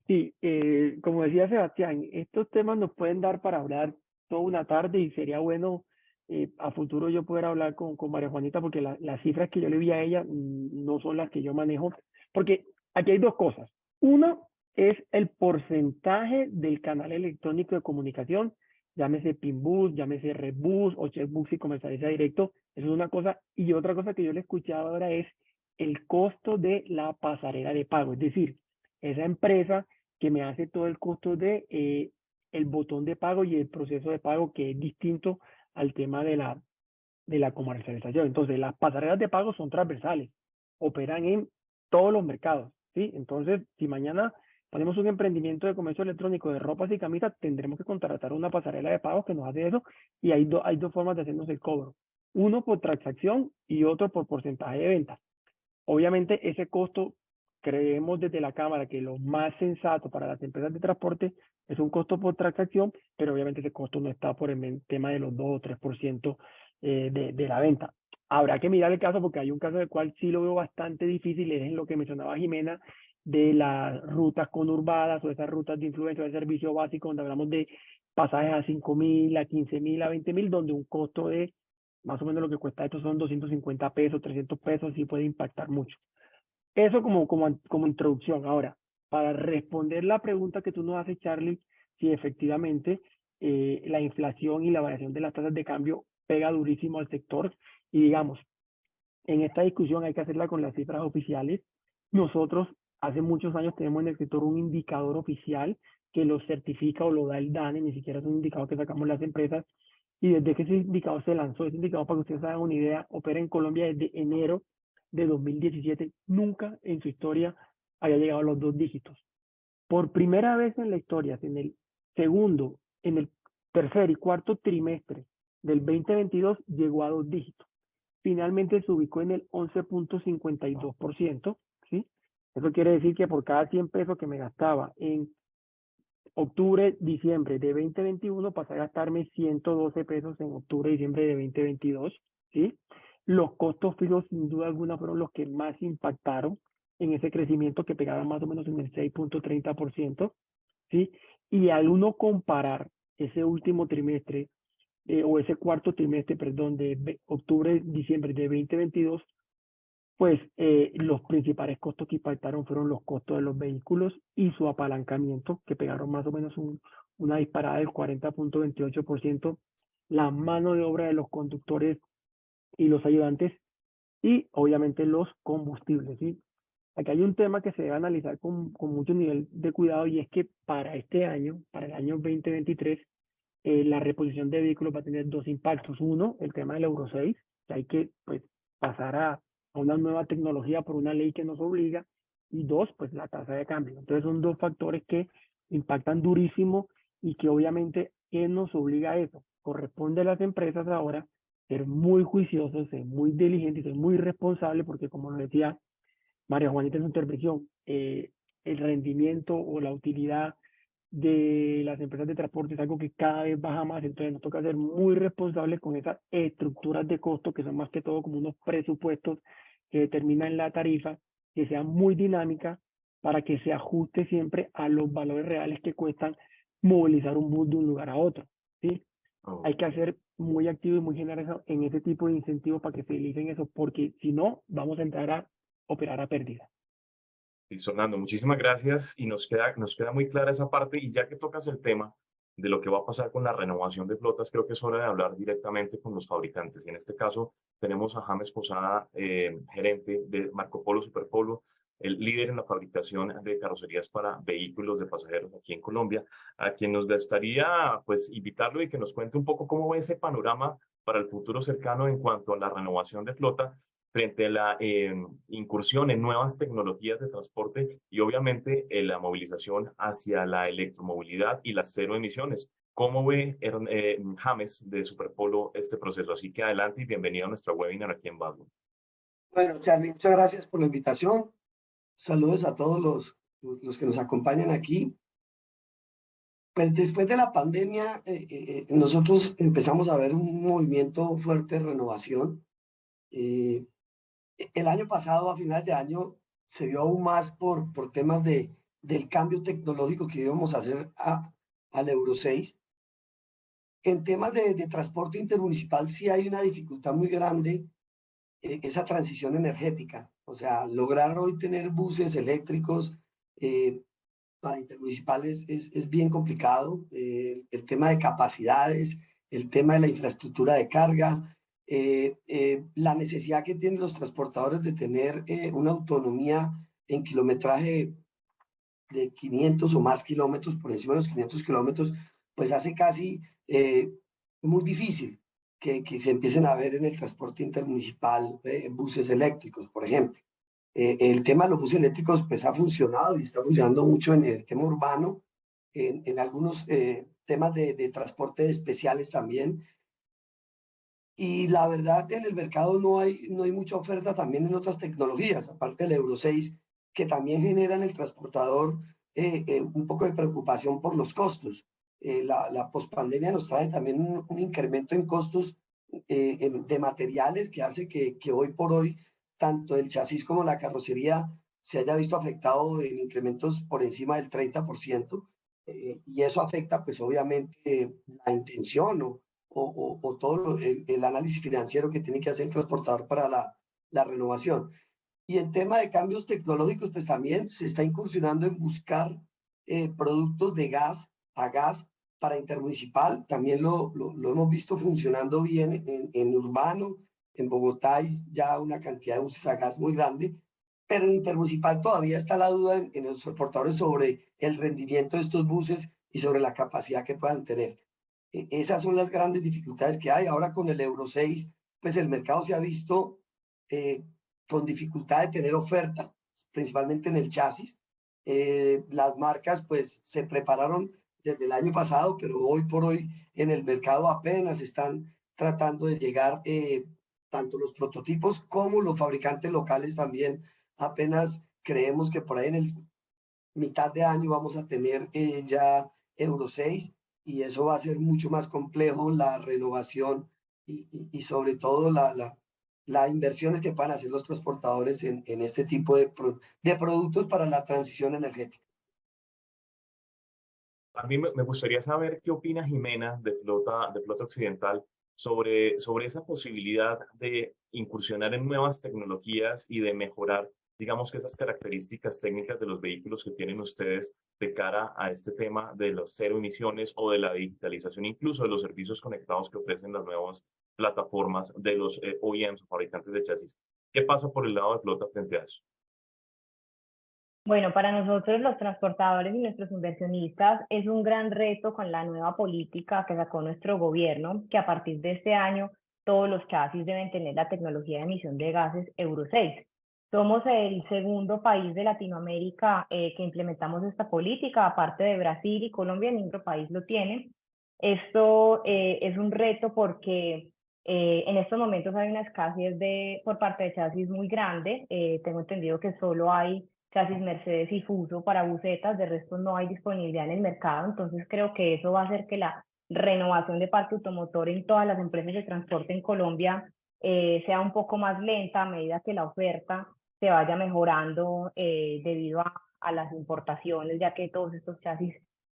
Sí, como decía Sebastián, estos temas nos pueden dar para hablar toda una tarde, y sería bueno a futuro yo poder hablar con María Juanita, porque las cifras que yo le vi a ella no son las que yo manejo, porque aquí hay dos cosas. Una es el porcentaje del canal electrónico de comunicación, llámese Pinbus, llámese Redbus o Checkbus si comercializa directo, eso es una cosa. Y otra cosa que yo le escuchaba ahora es el costo de la pasarela de pago, es decir, esa empresa que me hace todo el costo de el botón de pago y el proceso de pago, que es distinto al tema de la comercialización. Entonces, las pasarelas de pago son transversales, operan en todos los mercados, ¿sí? Entonces, si mañana ponemos un emprendimiento de comercio electrónico de ropas y camisas, tendremos que contratar una pasarela de pago que nos hace eso, y hay dos formas de hacernos el cobro. Uno por transacción y otro por porcentaje de venta. Obviamente, ese costo, creemos desde la Cámara que lo más sensato para las empresas de transporte es un costo por transacción, pero obviamente ese costo no está por el tema de los 2 o 3% de la venta. Habrá que mirar el caso, porque hay un caso del cual sí lo veo bastante difícil, es en lo que mencionaba Jimena, de las rutas conurbadas o esas rutas de influencia de servicio básico, donde hablamos de pasajes a 5.000, a 15.000, a 20.000, donde un costo de más o menos lo que cuesta esto son 250 pesos, 300 pesos, sí puede impactar mucho. Eso como introducción. Ahora, para responder la pregunta que tú nos haces, Charlie, si efectivamente la inflación y la variación de las tasas de cambio pega durísimo al sector, y digamos, en esta discusión hay que hacerla con las cifras oficiales. Nosotros hace muchos años tenemos en el sector un indicador oficial que lo certifica o lo da el DANE, ni siquiera es un indicador que sacamos las empresas, y desde que ese indicador se lanzó, ese indicador, para que ustedes hagan una idea, opera en Colombia desde enero de 2017, nunca en su historia había llegado a los 2 dígitos. Por primera vez en la historia, en el tercer y cuarto trimestre del 2022, llegó a 2 dígitos. Finalmente se ubicó en el 11.52%, ¿sí? Eso quiere decir que por cada 100 pesos que me gastaba en octubre, diciembre de 2021, pasé a gastarme 112 pesos en octubre, diciembre de 2022, ¿sí? Los costos fijos, sin duda alguna, fueron los que más impactaron en ese crecimiento, que pegaba más o menos en el 6.30%, ¿sí? Y al uno comparar ese último trimestre o ese cuarto trimestre, perdón, de octubre-diciembre de 2022, pues los principales costos que impactaron fueron los costos de los vehículos y su apalancamiento, que pegaron más o menos una disparada del 40.28%, la mano de obra de los conductores y los ayudantes, y obviamente los combustibles, ¿sí? Aquí hay un tema que se debe analizar con mucho nivel de cuidado, y es que para este año, para el año 2023, la reposición de vehículos va a tener dos impactos. Uno, el tema del Euro 6, que hay que pues, pasar a una nueva tecnología por una ley que nos obliga, y dos, pues la tasa de cambio. Entonces son dos factores que impactan durísimo y que obviamente nos obliga a eso. Corresponde a las empresas ahora ser muy juiciosos, ser muy diligentes, ser muy responsables, porque como nos decía María Juanita en su intervención, el rendimiento o la utilidad de las empresas de transporte es algo que cada vez baja más, entonces nos toca ser muy responsables con esas estructuras de costo, que son más que todo como unos presupuestos que determinan la tarifa, que sean muy dinámicas para que se ajuste siempre a los valores reales que cuestan movilizar un bus de un lugar a otro, ¿sí? Hay que hacer muy activo y muy generoso en ese tipo de incentivos para que se utilicen eso, porque si no, vamos a entrar a operar a pérdida. Listo, Hernando, muchísimas gracias y nos queda muy clara esa parte, y ya que tocas el tema de lo que va a pasar con la renovación de flotas, creo que es hora de hablar directamente con los fabricantes. Y en este caso tenemos a James Posada, gerente de Marco Polo Superpolo, el líder en la fabricación de carrocerías para vehículos de pasajeros aquí en Colombia, a quien nos gustaría pues invitarlo y que nos cuente un poco cómo ve ese panorama para el futuro cercano en cuanto a la renovación de flota frente a la incursión en nuevas tecnologías de transporte y obviamente la movilización hacia la electromovilidad y las cero emisiones. ¿Cómo ve James de Superpolo este proceso? Así que adelante y bienvenido a nuestro webinar aquí en Basel. Bueno, Charlie, muchas gracias por la invitación. Saludos a todos los que nos acompañan aquí. Pues después de la pandemia, nosotros empezamos a ver un movimiento fuerte de renovación. El año pasado, a finales de año, se vio aún más por temas del cambio tecnológico que íbamos a hacer al Euro 6. En temas de transporte intermunicipal sí hay una dificultad muy grande, esa transición energética. O sea, lograr hoy tener buses eléctricos para intermunicipales es bien complicado. El tema de capacidades, el tema de la infraestructura de carga, la necesidad que tienen los transportadores de tener una autonomía en kilometraje de 500 o más kilómetros, por encima de los 500 kilómetros, pues hace casi muy difícil que se empiecen a ver en el transporte intermunicipal buses eléctricos, por ejemplo. El tema de los buses eléctricos pues ha funcionado y está funcionando mucho en el tema urbano, en algunos temas de transporte especiales también. Y la verdad, en el mercado no hay mucha oferta también en otras tecnologías, aparte del Euro 6, que también generan el transportador un poco de preocupación por los costos. La pospandemia nos trae también un incremento en costos de materiales que hace que hoy por hoy tanto el chasis como la carrocería se haya visto afectado en incrementos por encima del 30%, y eso afecta pues obviamente la intención o todo el análisis financiero que tiene que hacer el transportador para la renovación. Y en tema de cambios tecnológicos, pues también se está incursionando en buscar productos de gas a gas para intermunicipal. También lo hemos visto funcionando bien en urbano. En Bogotá hay ya una cantidad de buses a gas muy grande, pero en intermunicipal todavía está la duda en los transportadores sobre el rendimiento de estos buses y sobre la capacidad que puedan tener. Esas son las grandes dificultades que hay. Ahora con el Euro 6, pues el mercado se ha visto con dificultad de tener oferta, principalmente en el chasis. Las marcas pues se prepararon desde el año pasado, pero hoy por hoy en el mercado apenas están tratando de llegar tanto los prototipos como los fabricantes locales también. Apenas creemos que por ahí en el mitad de año vamos a tener ya Euro 6, y eso va a ser mucho más complejo la renovación y sobre todo las inversiones que puedan hacer los transportadores en este tipo de productos para la transición energética. A mí me gustaría saber qué opina Jimena de Flota Occidental sobre esa posibilidad de incursionar en nuevas tecnologías y de mejorar, digamos que esas características técnicas de los vehículos que tienen ustedes de cara a este tema de los cero emisiones o de la digitalización, incluso de los servicios conectados que ofrecen las nuevas plataformas de los OEMs o fabricantes de chasis. ¿Qué pasa por el lado de Flota frente a eso? Bueno, para nosotros los transportadores y nuestros inversionistas es un gran reto con la nueva política que sacó nuestro gobierno, que a partir de este año todos los chasis deben tener la tecnología de emisión de gases Euro 6. Somos el segundo país de Latinoamérica que implementamos esta política, aparte de Brasil y Colombia, ningún otro país lo tiene. Esto es un reto porque en estos momentos hay una escasez por parte de chasis muy grande. Tengo entendido que solo hay chasis Mercedes y Fuso para busetas, de resto no hay disponibilidad en el mercado, entonces creo que eso va a hacer que la renovación de parque automotor en todas las empresas de transporte en Colombia sea un poco más lenta a medida que la oferta se vaya mejorando debido a las importaciones, ya que todos estos chasis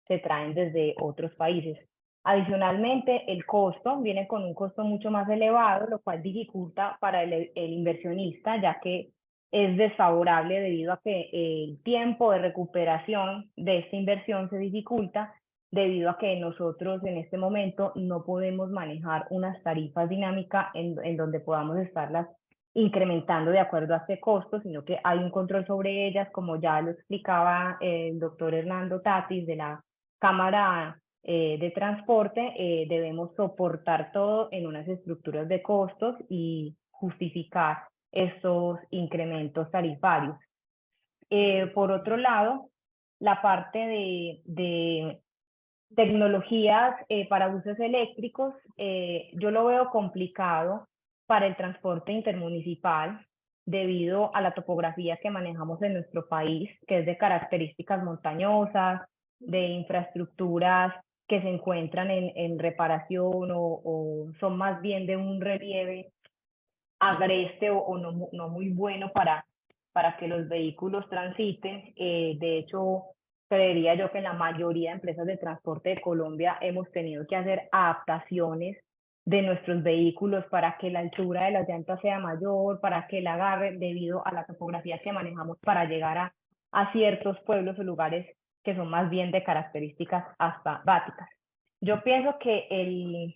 se traen desde otros países. Adicionalmente, el costo viene con un costo mucho más elevado, lo cual dificulta para el inversionista, ya que es desfavorable debido a que el tiempo de recuperación de esta inversión se dificulta debido a que nosotros en este momento no podemos manejar unas tarifas dinámicas en donde podamos estarlas incrementando de acuerdo a este costo, sino que hay un control sobre ellas, como ya lo explicaba el doctor Hernando Tatis de la Cámara de Transporte. Debemos soportar todo en unas estructuras de costos y justificar estos incrementos tarifarios. Por otro lado, la parte de tecnologías para buses eléctricos, yo lo veo complicado para el transporte intermunicipal debido a la topografía que manejamos en nuestro país, que es de características montañosas, de infraestructuras que se encuentran en reparación o son más bien de un relieve agreste o no muy bueno para que los vehículos transiten. De hecho, creería yo que en la mayoría de empresas de transporte de Colombia hemos tenido que hacer adaptaciones de nuestros vehículos para que la altura de las llantas sea mayor, para que el agarre, debido a la topografía que manejamos para llegar a ciertos pueblos o lugares que son más bien de características asfálticas. Yo pienso que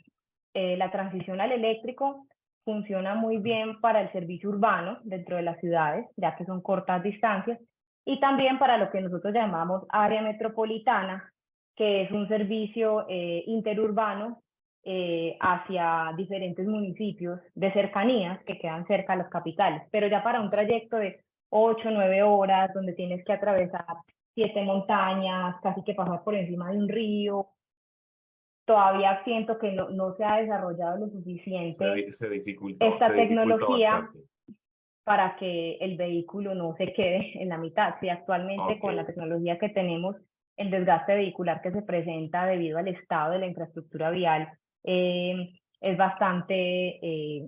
la transición al eléctrico funciona muy bien para el servicio urbano dentro de las ciudades, ya que son cortas distancias, y también para lo que nosotros llamamos área metropolitana, que es un servicio interurbano hacia diferentes municipios de cercanías que quedan cerca de las capitales, pero ya para un trayecto de 8 o 9 horas, donde tienes que atravesar 7 montañas, casi que pasar por encima de un río, todavía siento que no se ha desarrollado lo suficiente Se dificulta tecnología bastante. para que el vehículo no se quede en la mitad. Si actualmente con la tecnología que tenemos, el desgaste vehicular que se presenta debido al estado de la infraestructura vial es bastante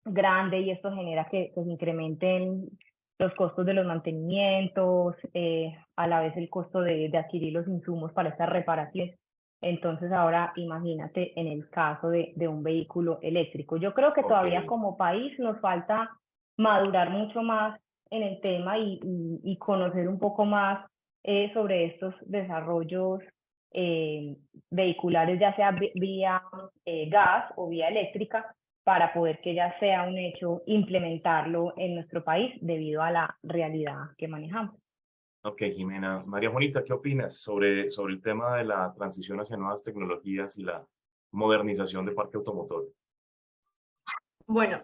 grande, y esto genera que se incrementen los costos de los mantenimientos, a la vez el costo de adquirir los insumos para estas reparaciones. Entonces ahora imagínate en el caso de un vehículo eléctrico. Yo creo que todavía como país nos falta madurar mucho más en el tema y conocer un poco más sobre estos desarrollos vehiculares, ya sea vía gas o vía eléctrica, para poder que ya sea un hecho implementarlo en nuestro país debido a la realidad que manejamos. Ok, Jimena. María Juanita, ¿qué opinas sobre el tema de la transición hacia nuevas tecnologías y la modernización del parque automotor? Bueno,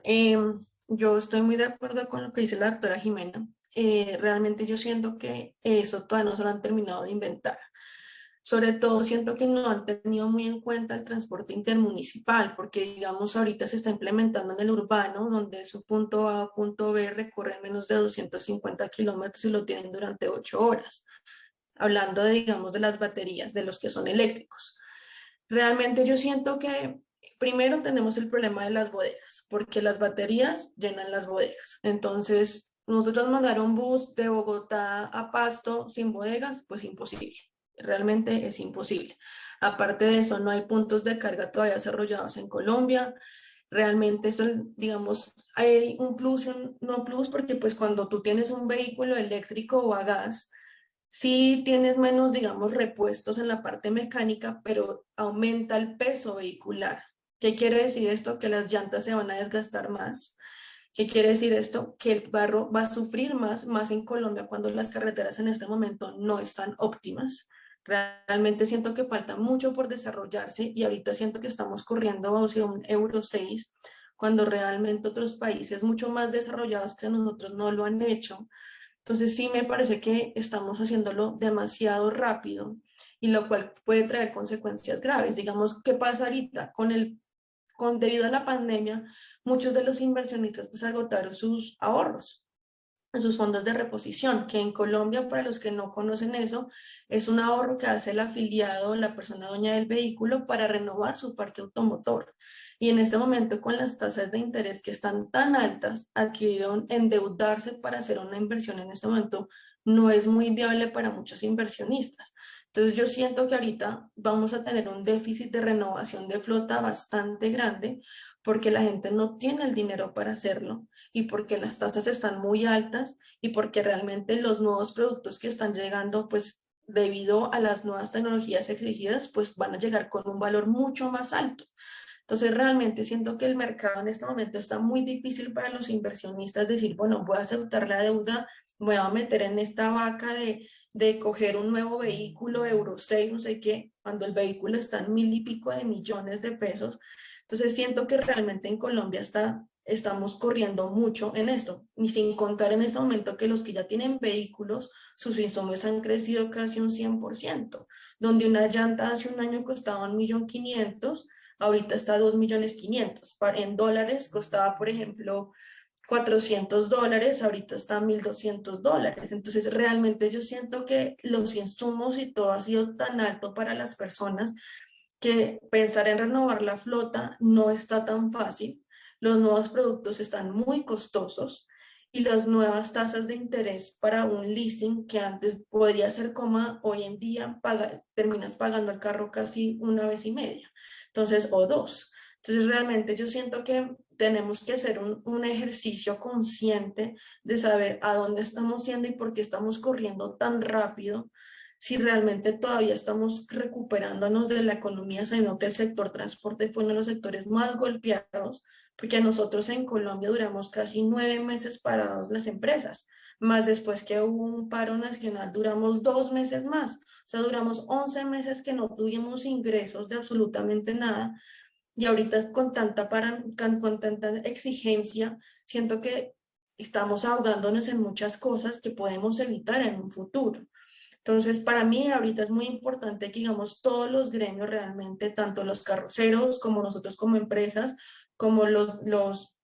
yo estoy muy de acuerdo con lo que dice la doctora Jimena. Realmente yo siento que eso todavía no se lo han terminado de inventar. Sobre todo siento que no han tenido muy en cuenta el transporte intermunicipal, porque digamos ahorita se está implementando en el urbano, donde su punto A a punto B recorre menos de 250 kilómetros y lo tienen durante 8 horas. Hablando de, digamos, de las baterías, de los que son eléctricos. Realmente yo siento que primero tenemos el problema de las bodegas, porque las baterías llenan las bodegas. Entonces, nosotros mandar un bus de Bogotá a Pasto sin bodegas, pues imposible. realmente es imposible. Aparte de eso, no hay puntos de carga todavía desarrollados en Colombia. Realmente esto, digamos, hay un plus y un no plus, porque pues cuando tú tienes un vehículo eléctrico o a gas, sí tienes menos, digamos, repuestos en la parte mecánica, pero aumenta el peso vehicular. ¿Qué quiere decir esto? Que las llantas se van a desgastar más. ¿Qué quiere decir esto? Que el barro va a sufrir más en Colombia cuando las carreteras en este momento no están óptimas. Realmente siento que falta mucho por desarrollarse y ahorita siento que estamos corriendo hacia un Euro 6, cuando realmente otros países mucho más desarrollados que nosotros no lo han hecho. Entonces sí me parece que estamos haciéndolo demasiado rápido y lo cual puede traer consecuencias graves. Digamos, ¿qué pasa ahorita? Debido a la pandemia, muchos de los inversionistas pues agotaron sus ahorros, sus fondos de reposición, que en Colombia, para los que no conocen eso, es un ahorro que hace el afiliado, la persona dueña del vehículo, para renovar su parque automotor. Y en este momento, con las tasas de interés que están tan altas, adquirieron endeudarse para hacer una inversión en este momento no es muy viable para muchos inversionistas. Entonces yo siento que ahorita vamos a tener un déficit de renovación de flota bastante grande, porque la gente no tiene el dinero para hacerlo y porque las tasas están muy altas y porque realmente los nuevos productos que están llegando, pues debido a las nuevas tecnologías exigidas, pues van a llegar con un valor mucho más alto. Entonces realmente siento que el mercado en este momento está muy difícil para los inversionistas decir, bueno, voy a aceptar la deuda, me voy a meter en esta vaca de coger un nuevo vehículo Euro 6, no sé qué, cuando el vehículo está en 1.000 y pico de millones de pesos. Entonces siento que realmente en Colombia estamos corriendo mucho en esto, y sin contar en este momento que los que ya tienen vehículos, sus insumos han crecido casi un 100%, donde una llanta hace un año costaba 1.500.000, ahorita está a 2.500.000. En dólares costaba, por ejemplo, $400, ahorita está $1.200. Entonces realmente yo siento que los insumos y todo ha sido tan alto para las personas que pensar en renovar la flota no está tan fácil. Los nuevos productos están muy costosos y las nuevas tasas de interés para un leasing que antes podría ser cómoda, hoy en día terminas pagando el carro casi una vez y media, entonces, o dos. Entonces realmente yo siento que tenemos que hacer un ejercicio consciente de saber a dónde estamos yendo y por qué estamos corriendo tan rápido, si realmente todavía estamos recuperándonos de la economía, sabiendo que el sector transporte fue uno de los sectores más golpeados, porque nosotros en Colombia duramos casi 9 meses parados las empresas, más después que hubo un paro nacional duramos 2 meses más, o sea, duramos 11 meses que no tuvimos ingresos de absolutamente nada, y ahorita con tanta exigencia, siento que estamos ahogándonos en muchas cosas que podemos evitar en un futuro. Entonces, para mí ahorita es muy importante que, digamos, todos los gremios realmente, tanto los carroceros como nosotros como empresas, como los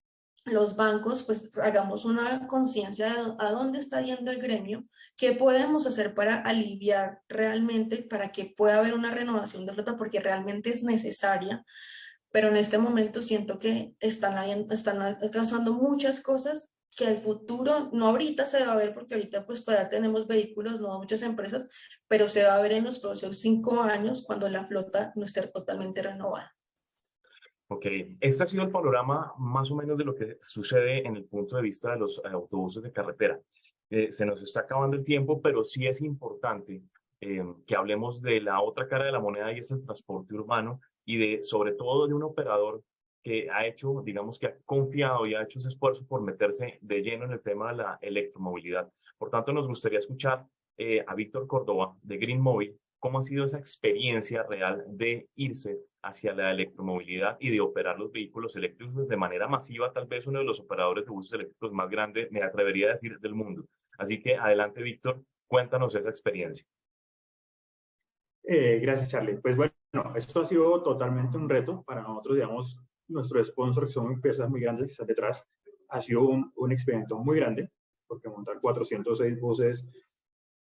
bancos, pues hagamos una conciencia de a dónde está yendo el gremio, qué podemos hacer para aliviar realmente, para que pueda haber una renovación de flota, porque realmente es necesaria. Pero en este momento siento que están alcanzando muchas cosas que al futuro, no ahorita se va a ver, porque ahorita pues todavía tenemos vehículos, no muchas empresas, pero se va a ver en los próximos 5 años cuando la flota no esté totalmente renovada. Ok, este ha sido el panorama más o menos de lo que sucede en el punto de vista de los autobuses de carretera. Se nos está acabando el tiempo, pero sí es importante que hablemos de la otra cara de la moneda, y es el transporte urbano, y sobre todo de un operador que ha hecho, digamos que ha confiado y ha hecho ese esfuerzo por meterse de lleno en el tema de la electromovilidad. Por tanto, nos gustaría escuchar a Víctor Córdoba de Green Móvil, cómo ha sido esa experiencia real de irse hacia la electromovilidad y de operar los vehículos eléctricos de manera masiva, tal vez uno de los operadores de buses eléctricos más grandes, me atrevería a decir, del mundo. Así que adelante, Víctor, cuéntanos esa experiencia. Gracias, Charlie. Pues bueno, esto ha sido totalmente un reto para nosotros, digamos, nuestros sponsors, que son empresas muy grandes que están detrás, ha sido un experimento muy grande, porque montar 406 buses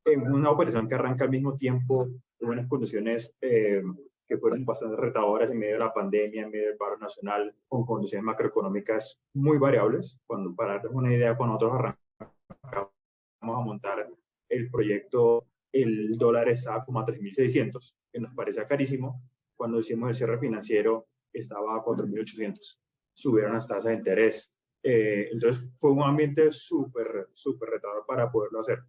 en una operación que arranca al mismo tiempo, en unas condiciones que fueron bastante retadoras en medio de la pandemia, en medio del paro nacional, con condiciones macroeconómicas muy variables. Para darles una idea, cuando nosotros arrancamos a montar el proyecto el dólar estaba como a 3.600, que nos parecía carísimo. Cuando hicimos el cierre financiero estaba a 4.800. Subieron las tasas de interés. Entonces fue un ambiente súper retador para poderlo hacer.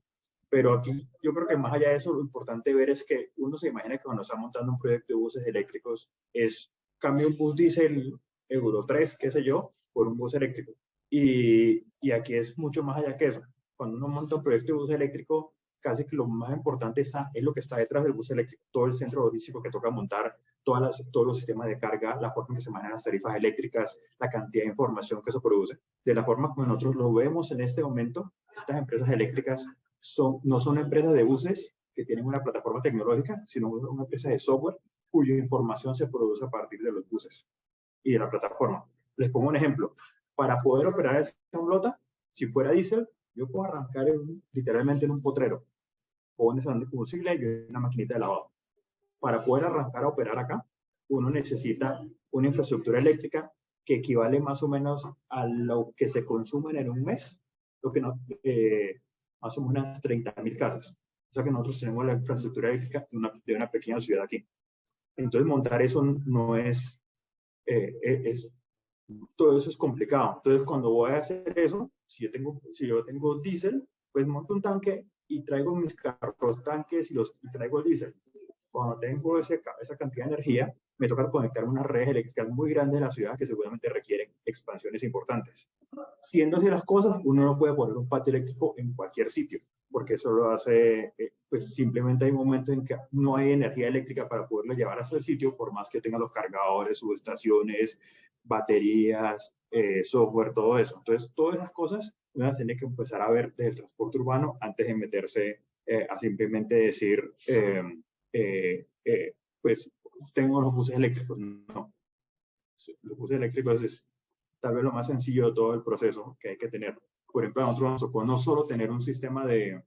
Pero aquí yo creo que más allá de eso, lo importante ver es que uno se imagina que cuando está montando un proyecto de buses eléctricos es cambio un bus diésel Euro 3, qué sé yo, por un bus eléctrico. Y aquí es mucho más allá que eso. Cuando uno monta un proyecto de bus eléctrico, casi que lo más importante es lo que está detrás del bus eléctrico, todo el centro logístico que toca montar, todos los sistemas de carga, la forma en que se manejan las tarifas eléctricas, la cantidad de información que eso produce. De la forma como nosotros lo vemos en este momento, estas empresas eléctricas no son empresas de buses que tienen una plataforma tecnológica, sino una empresa de software cuya información se produce a partir de los buses y de la plataforma. Les pongo un ejemplo. Para poder operar esta flota, si fuera diésel, yo puedo arrancar literalmente en un potrero, o en esa combustible y una maquinita de lavado. Para poder arrancar a operar acá, uno necesita una infraestructura eléctrica que equivale más o menos a lo que se consume en un mes, lo que no, más o menos unas 30.000 casas. O sea que nosotros tenemos la infraestructura eléctrica de una pequeña ciudad aquí. Entonces montar eso no es, todo eso es complicado. Entonces cuando voy a hacer eso, si yo tengo diésel, pues monto un tanque y traigo mis carros tanques y traigo el diésel. Cuando tengo esa cantidad de energía, me toca conectar unas redes eléctricas muy grandes de la ciudad que seguramente requieren expansiones importantes. Siendo así las cosas, uno no puede poner un patio eléctrico en cualquier sitio, porque eso lo hace, pues simplemente hay momentos en que no hay energía eléctrica para poderlo llevar hacia el sitio, por más que tenga los cargadores, subestaciones, baterías, software, todo eso. Entonces, todas esas cosas uno las tiene que empezar a ver desde el transporte urbano antes de meterse a simplemente decir, pues tengo los buses eléctricos. No, los buses eléctricos es tal vez lo más sencillo de todo el proceso que hay que tener. Por ejemplo, a nosotros nos tocó no solo tener un sistema de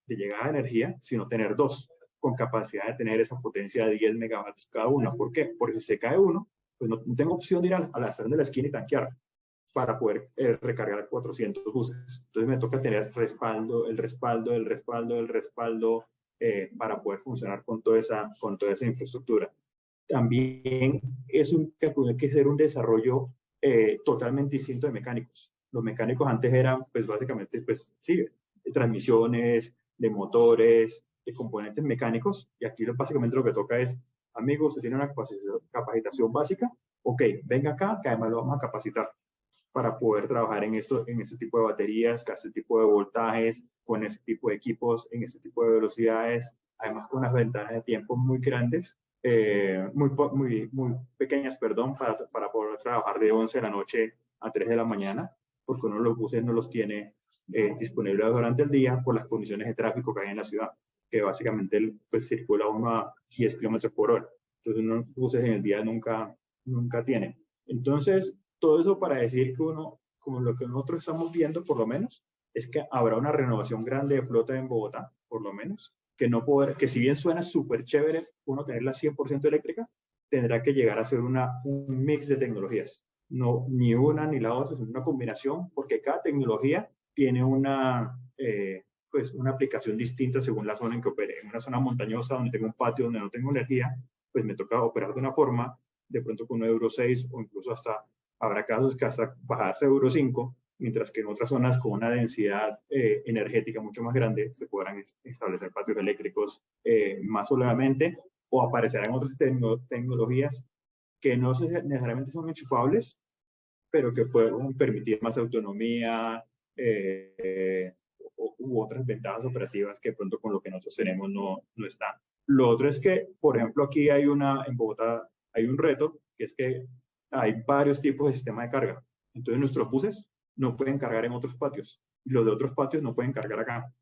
llegada de energía, sino tener dos, con capacidad de tener esa potencia de 10 megawatts cada una. ¿Por qué? Porque si se cae uno, pues no tengo opción de ir a la estación de la esquina y tanquear para poder recargar 400 buses. Entonces me toca tener el respaldo para poder funcionar con toda esa infraestructura. También hay que ser un desarrollo totalmente distinto de mecánicos. Los mecánicos antes eran, pues básicamente, pues sí, de transmisiones, de motores, de componentes mecánicos, y aquí básicamente lo que toca es, amigos, usted tiene una capacitación básica, ok, venga acá, que además lo vamos a capacitar para poder trabajar en este tipo de baterías, con este tipo de voltajes, con ese tipo de equipos, en este tipo de velocidades, además con unas ventanas de tiempo muy grandes, muy pequeñas, perdón, para poder trabajar de 11 de la noche a 3 de la mañana, porque uno de los buses no los tiene disponibles durante el día por las condiciones de tráfico que hay en la ciudad, que básicamente pues, circula uno a 10 kilómetros por hora. Entonces, unos buses en el día nunca tienen. Entonces, todo eso para decir que uno, como lo que nosotros estamos viendo, por lo menos, es que habrá una renovación grande de flota en Bogotá, por lo menos, que si bien suena súper chévere uno tenerla 100% eléctrica, tendrá que llegar a ser un mix de tecnologías. No, ni una ni la otra, sino una combinación, porque cada tecnología tiene pues una aplicación distinta según la zona en que opere. En una zona montañosa donde tengo un patio donde no tengo energía, pues me toca operar de una forma, de pronto con un Euro 6 o incluso habrá casos que hasta bajarse a Euro 5, mientras que en otras zonas con una densidad energética mucho más grande se podrán establecer patios eléctricos más holgadamente, o aparecerán otras tecnologías que no necesariamente son enchufables, pero que pueden permitir más autonomía u otras ventajas operativas que de pronto con lo que nosotros tenemos no están. Lo otro es que, por ejemplo, aquí en Bogotá hay un reto, que es que hay varios tipos de sistema de carga. Entonces nuestros buses no pueden cargar en otros patios y los de otros patios no pueden cargar acá.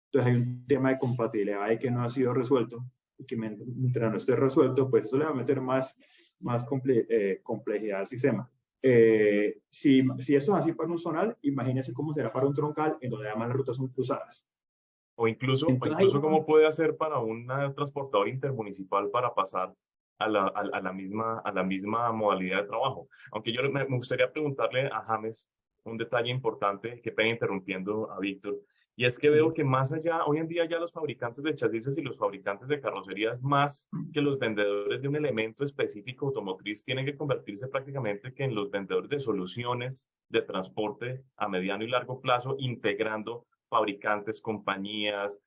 Entonces hay un tema de compatibilidad ahí que no ha sido resuelto y que mientras no esté resuelto, pues eso le va a meter más complejidad al sistema. Si eso es así para un zonal, imagínense cómo será para un troncal en donde además las rutas son cruzadas. O incluso cómo puede hacer para un transportador intermunicipal para pasar a la misma modalidad de trabajo. Aunque yo me gustaría preguntarle a James un detalle importante, que pena interrumpiendo a Víctor, Y es que veo que más allá, hoy en día ya los fabricantes de chasis y los fabricantes de carrocerías, más que los vendedores de un elemento específico automotriz, tienen que convertirse prácticamente que en los vendedores de soluciones de transporte a mediano y largo plazo, integrando fabricantes, compañías,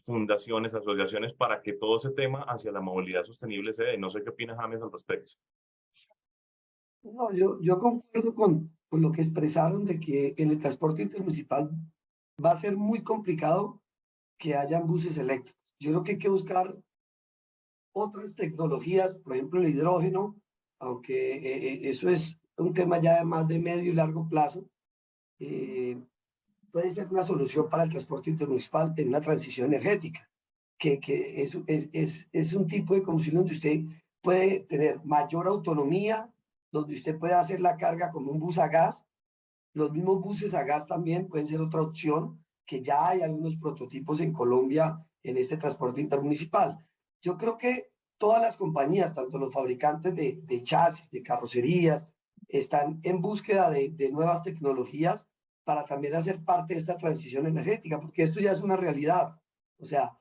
fundaciones, asociaciones, para que todo ese tema hacia la movilidad sostenible se dé. No sé qué opinas, James, al respecto. No, yo concuerdo con lo que expresaron de que en el transporte intermunicipal va a ser muy complicado que hayan buses eléctricos. Yo creo que hay que buscar otras tecnologías, por ejemplo el hidrógeno, aunque eso es un tema ya más de medio y largo plazo, puede ser una solución para el transporte intermunicipal en una transición energética, que es un tipo de combustible donde usted puede tener mayor autonomía, donde usted puede hacer la carga como un bus a gas. Los mismos buses a gas también pueden ser otra opción, que ya hay algunos prototipos en Colombia en este transporte intermunicipal. Yo creo que todas las compañías, tanto los fabricantes de chasis, de carrocerías, están en búsqueda de nuevas tecnologías para también hacer parte de esta transición energética, porque esto ya es una realidad. O sea,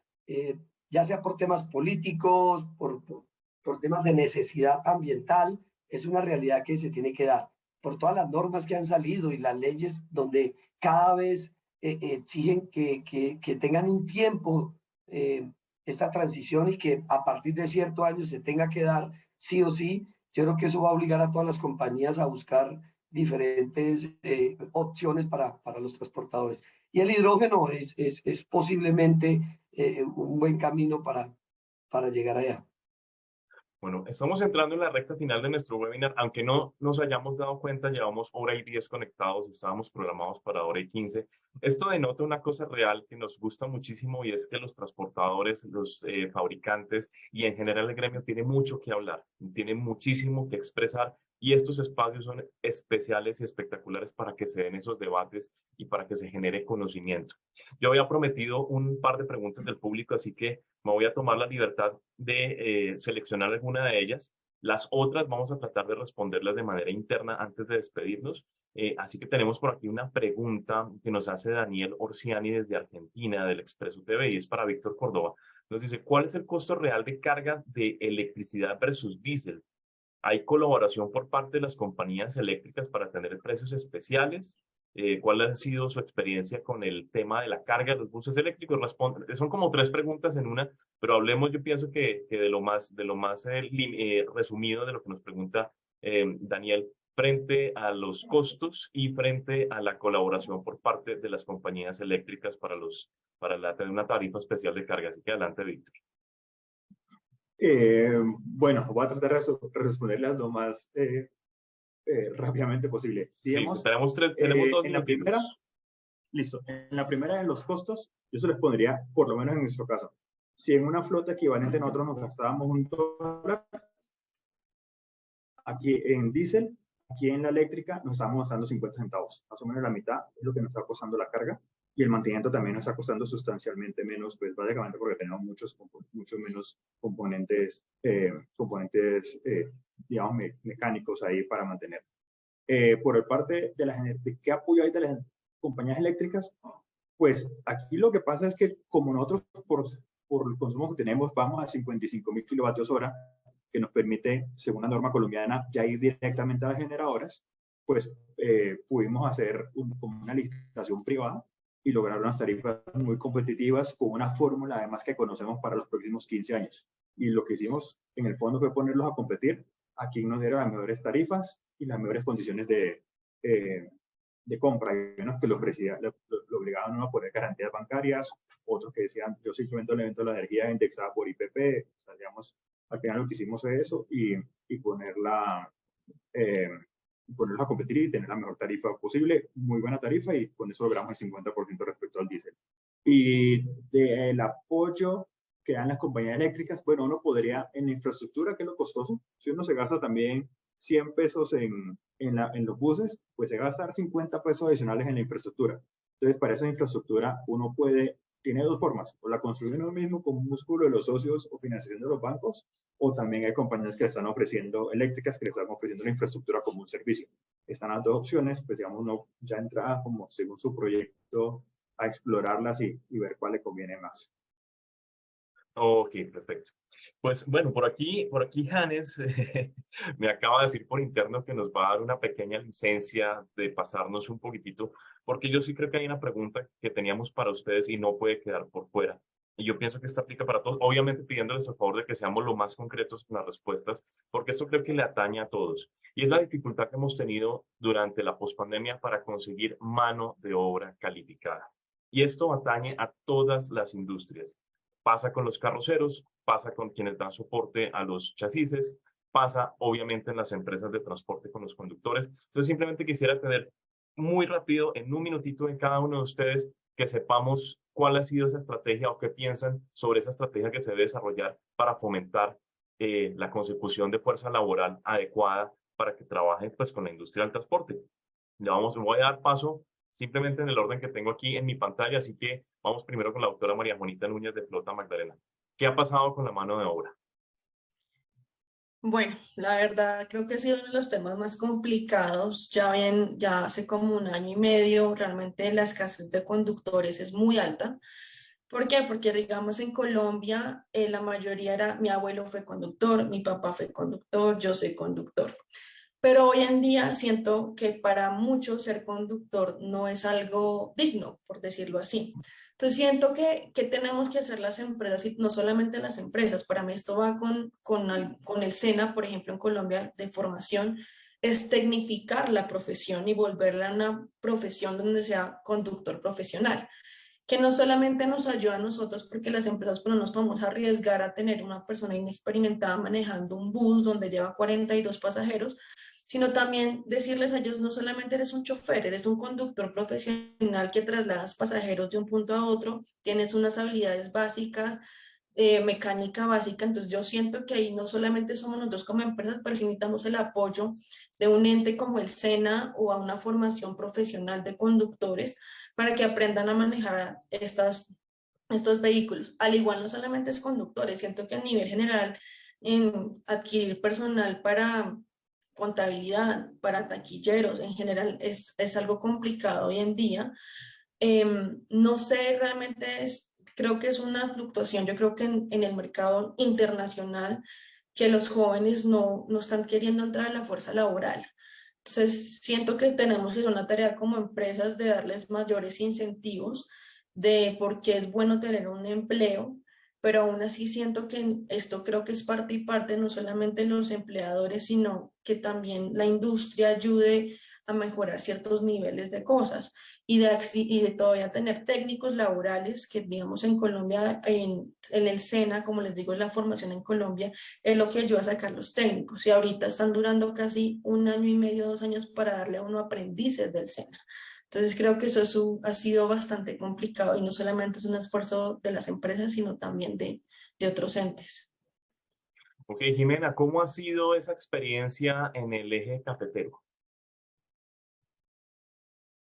ya sea por temas políticos, por temas de necesidad ambiental, es una realidad que se tiene que dar. Por todas las normas que han salido y las leyes donde cada vez exigen que tengan un tiempo esta transición y que a partir de cierto año se tenga que dar sí o sí, yo creo que eso va a obligar a todas las compañías a buscar diferentes opciones para los transportadores. Y el hidrógeno es posiblemente un buen camino para llegar allá. Bueno, estamos entrando en la recta final de nuestro webinar. Aunque no nos hayamos dado cuenta, llevamos 1:10 conectados y estábamos programados para 1:15. Esto denota una cosa real que nos gusta muchísimo, y es que los transportadores, los fabricantes y en general el gremio tiene mucho que hablar, tiene muchísimo que expresar, y estos espacios son especiales y espectaculares para que se den esos debates y para que se genere conocimiento. Yo había prometido un par de preguntas del público, así que me voy a tomar la libertad de seleccionar alguna de ellas. Las otras vamos a tratar de responderlas de manera interna antes de despedirnos. Así que tenemos por aquí una pregunta que nos hace Daniel Orsiani desde Argentina, del Expreso TV, y es para Víctor Córdoba. Nos dice, ¿cuál es el costo real de carga de electricidad versus diésel? ¿Hay colaboración por parte de las compañías eléctricas para tener precios especiales? ¿Cuál ha sido su experiencia con el tema de la carga de los buses eléctricos? Son como 3 preguntas en una, pero hablemos, yo pienso que de lo más resumido de lo que nos pregunta Daniel, frente a los costos y frente a la colaboración por parte de las compañías eléctricas para tener una tarifa especial de carga. Así que adelante, Víctor. Bueno, voy a tratar de responderlas lo más rápidamente posible. Digamos, sí, tenemos 2 en la primera, listo. En la primera de los costos, yo se les pondría, por lo menos en nuestro caso, si en una flota equivalente nosotros nos gastábamos $1, aquí en diésel, aquí en la eléctrica nos estamos gastando 50 centavos, más o menos la mitad es lo que nos está costando la carga, y el mantenimiento también nos está costando sustancialmente menos, pues básicamente porque tenemos mucho menos componentes, digamos, mecánicos ahí para mantener. Por el parte de qué apoyo hay de las compañías eléctricas, pues aquí lo que pasa es que como nosotros por el consumo que tenemos vamos a 55.000 kilovatios hora, que nos permite, según la norma colombiana, ya ir directamente a las generadoras, pues pudimos hacer como una licitación privada y lograr unas tarifas muy competitivas con una fórmula además que conocemos para los próximos 15 años. Y lo que hicimos en el fondo fue ponerlos a competir a quien nos diera las mejores tarifas y las mejores condiciones de compra. Hay unos que lo obligaban a uno a poner garantías bancarias, otros que decían, yo simplemente le vendo la energía indexada por IPP. O sea, digamos, al final lo que hicimos es eso y ponerla a competir y tener la mejor tarifa posible, muy buena tarifa, y con eso logramos el 50% respecto al diésel. Y del apoyo que dan las compañías eléctricas, bueno, uno podría, en la infraestructura, que es lo costoso, si uno se gasta también 100 pesos en los buses, pues se gasta 50 pesos adicionales en la infraestructura. Entonces, para esa infraestructura, uno tiene 2 formas, o la construye uno mismo con un músculo de los socios o financiación de los bancos, o también hay compañías que están ofreciendo, eléctricas, que le están ofreciendo la infraestructura como un servicio. Están las 2 opciones, pues digamos, uno ya entra como según su proyecto a explorarlas y ver cuál le conviene más. Ok, perfecto. Pues bueno, por aquí Hannes me acaba de decir por interno que nos va a dar una pequeña licencia de pasarnos un poquitito, porque yo sí creo que hay una pregunta que teníamos para ustedes y no puede quedar por fuera. Y yo pienso que esta aplica para todos, obviamente pidiéndoles el favor de que seamos lo más concretos con las respuestas, porque esto creo que le atañe a todos. Y es la dificultad que hemos tenido durante la pospandemia para conseguir mano de obra calificada. Y esto atañe a todas las industrias. Pasa con los carroceros, pasa con quienes dan soporte a los chasis, pasa obviamente en las empresas de transporte con los conductores. Entonces simplemente quisiera tener muy rápido, en un minutito de cada uno de ustedes, que sepamos cuál ha sido esa estrategia o qué piensan sobre esa estrategia que se debe desarrollar para fomentar la consecución de fuerza laboral adecuada para que trabajen pues con la industria del transporte. Voy a dar paso simplemente en el orden que tengo aquí en mi pantalla, así que vamos primero con la doctora María Juanita Núñez de Flota Magdalena. ¿Qué ha pasado con la mano de obra? Bueno, la verdad creo que ha sido uno de los temas más complicados. Ya hace como un año y medio, realmente la escasez de conductores es muy alta. ¿Por qué? Porque digamos en Colombia la mayoría era, mi abuelo fue conductor, mi papá fue conductor, yo soy conductor. Pero hoy en día siento que para muchos ser conductor no es algo digno, por decirlo así. Entonces siento que tenemos que hacer las empresas y no solamente las empresas. Para mí esto va con el SENA, por ejemplo, en Colombia de formación, es tecnificar la profesión y volverla una profesión donde sea conductor profesional, que no solamente nos ayuda a nosotros porque las empresas pues, no nos podemos arriesgar a tener una persona inexperimentada manejando un bus donde lleva 42 pasajeros, sino también decirles a ellos, no solamente eres un chofer, eres un conductor profesional que trasladas pasajeros de un punto a otro, tienes unas habilidades básicas, mecánica básica, entonces yo siento que ahí no solamente somos nosotros como empresas, pero sí necesitamos el apoyo de un ente como el SENA o a una formación profesional de conductores para que aprendan a manejar estos vehículos. Al igual no solamente es conductores, siento que a nivel general en adquirir personal para contabilidad, para taquilleros, en general es algo complicado hoy en día. No sé, realmente creo que es una fluctuación, yo creo que en el mercado internacional que los jóvenes no están queriendo entrar a la fuerza laboral. Entonces, siento que tenemos que hacer una tarea como empresas de darles mayores incentivos de por qué es bueno tener un empleo, pero aún así siento que esto creo que es parte y parte, no solamente los empleadores, sino que también la industria ayude a mejorar ciertos niveles de cosas y de todavía tener técnicos laborales que, digamos, en Colombia, en el SENA, como les digo, la formación en Colombia, es lo que ayuda a sacar los técnicos. Y ahorita están durando casi un año y medio, 2 años para darle a uno aprendices del SENA. Entonces creo que eso ha sido bastante complicado y no solamente es un esfuerzo de las empresas, sino también de otros entes. Ok, Jimena, ¿cómo ha sido esa experiencia en el eje cafetero?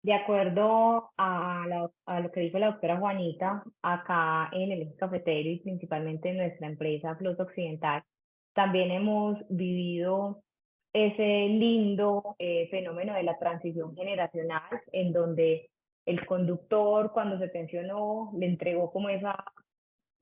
De acuerdo a lo que dijo la doctora Juanita, acá en el eje cafetero y principalmente en nuestra empresa Flota Occidental, también hemos vivido ese lindo fenómeno de la transición generacional, en donde el conductor cuando se pensionó le entregó como esa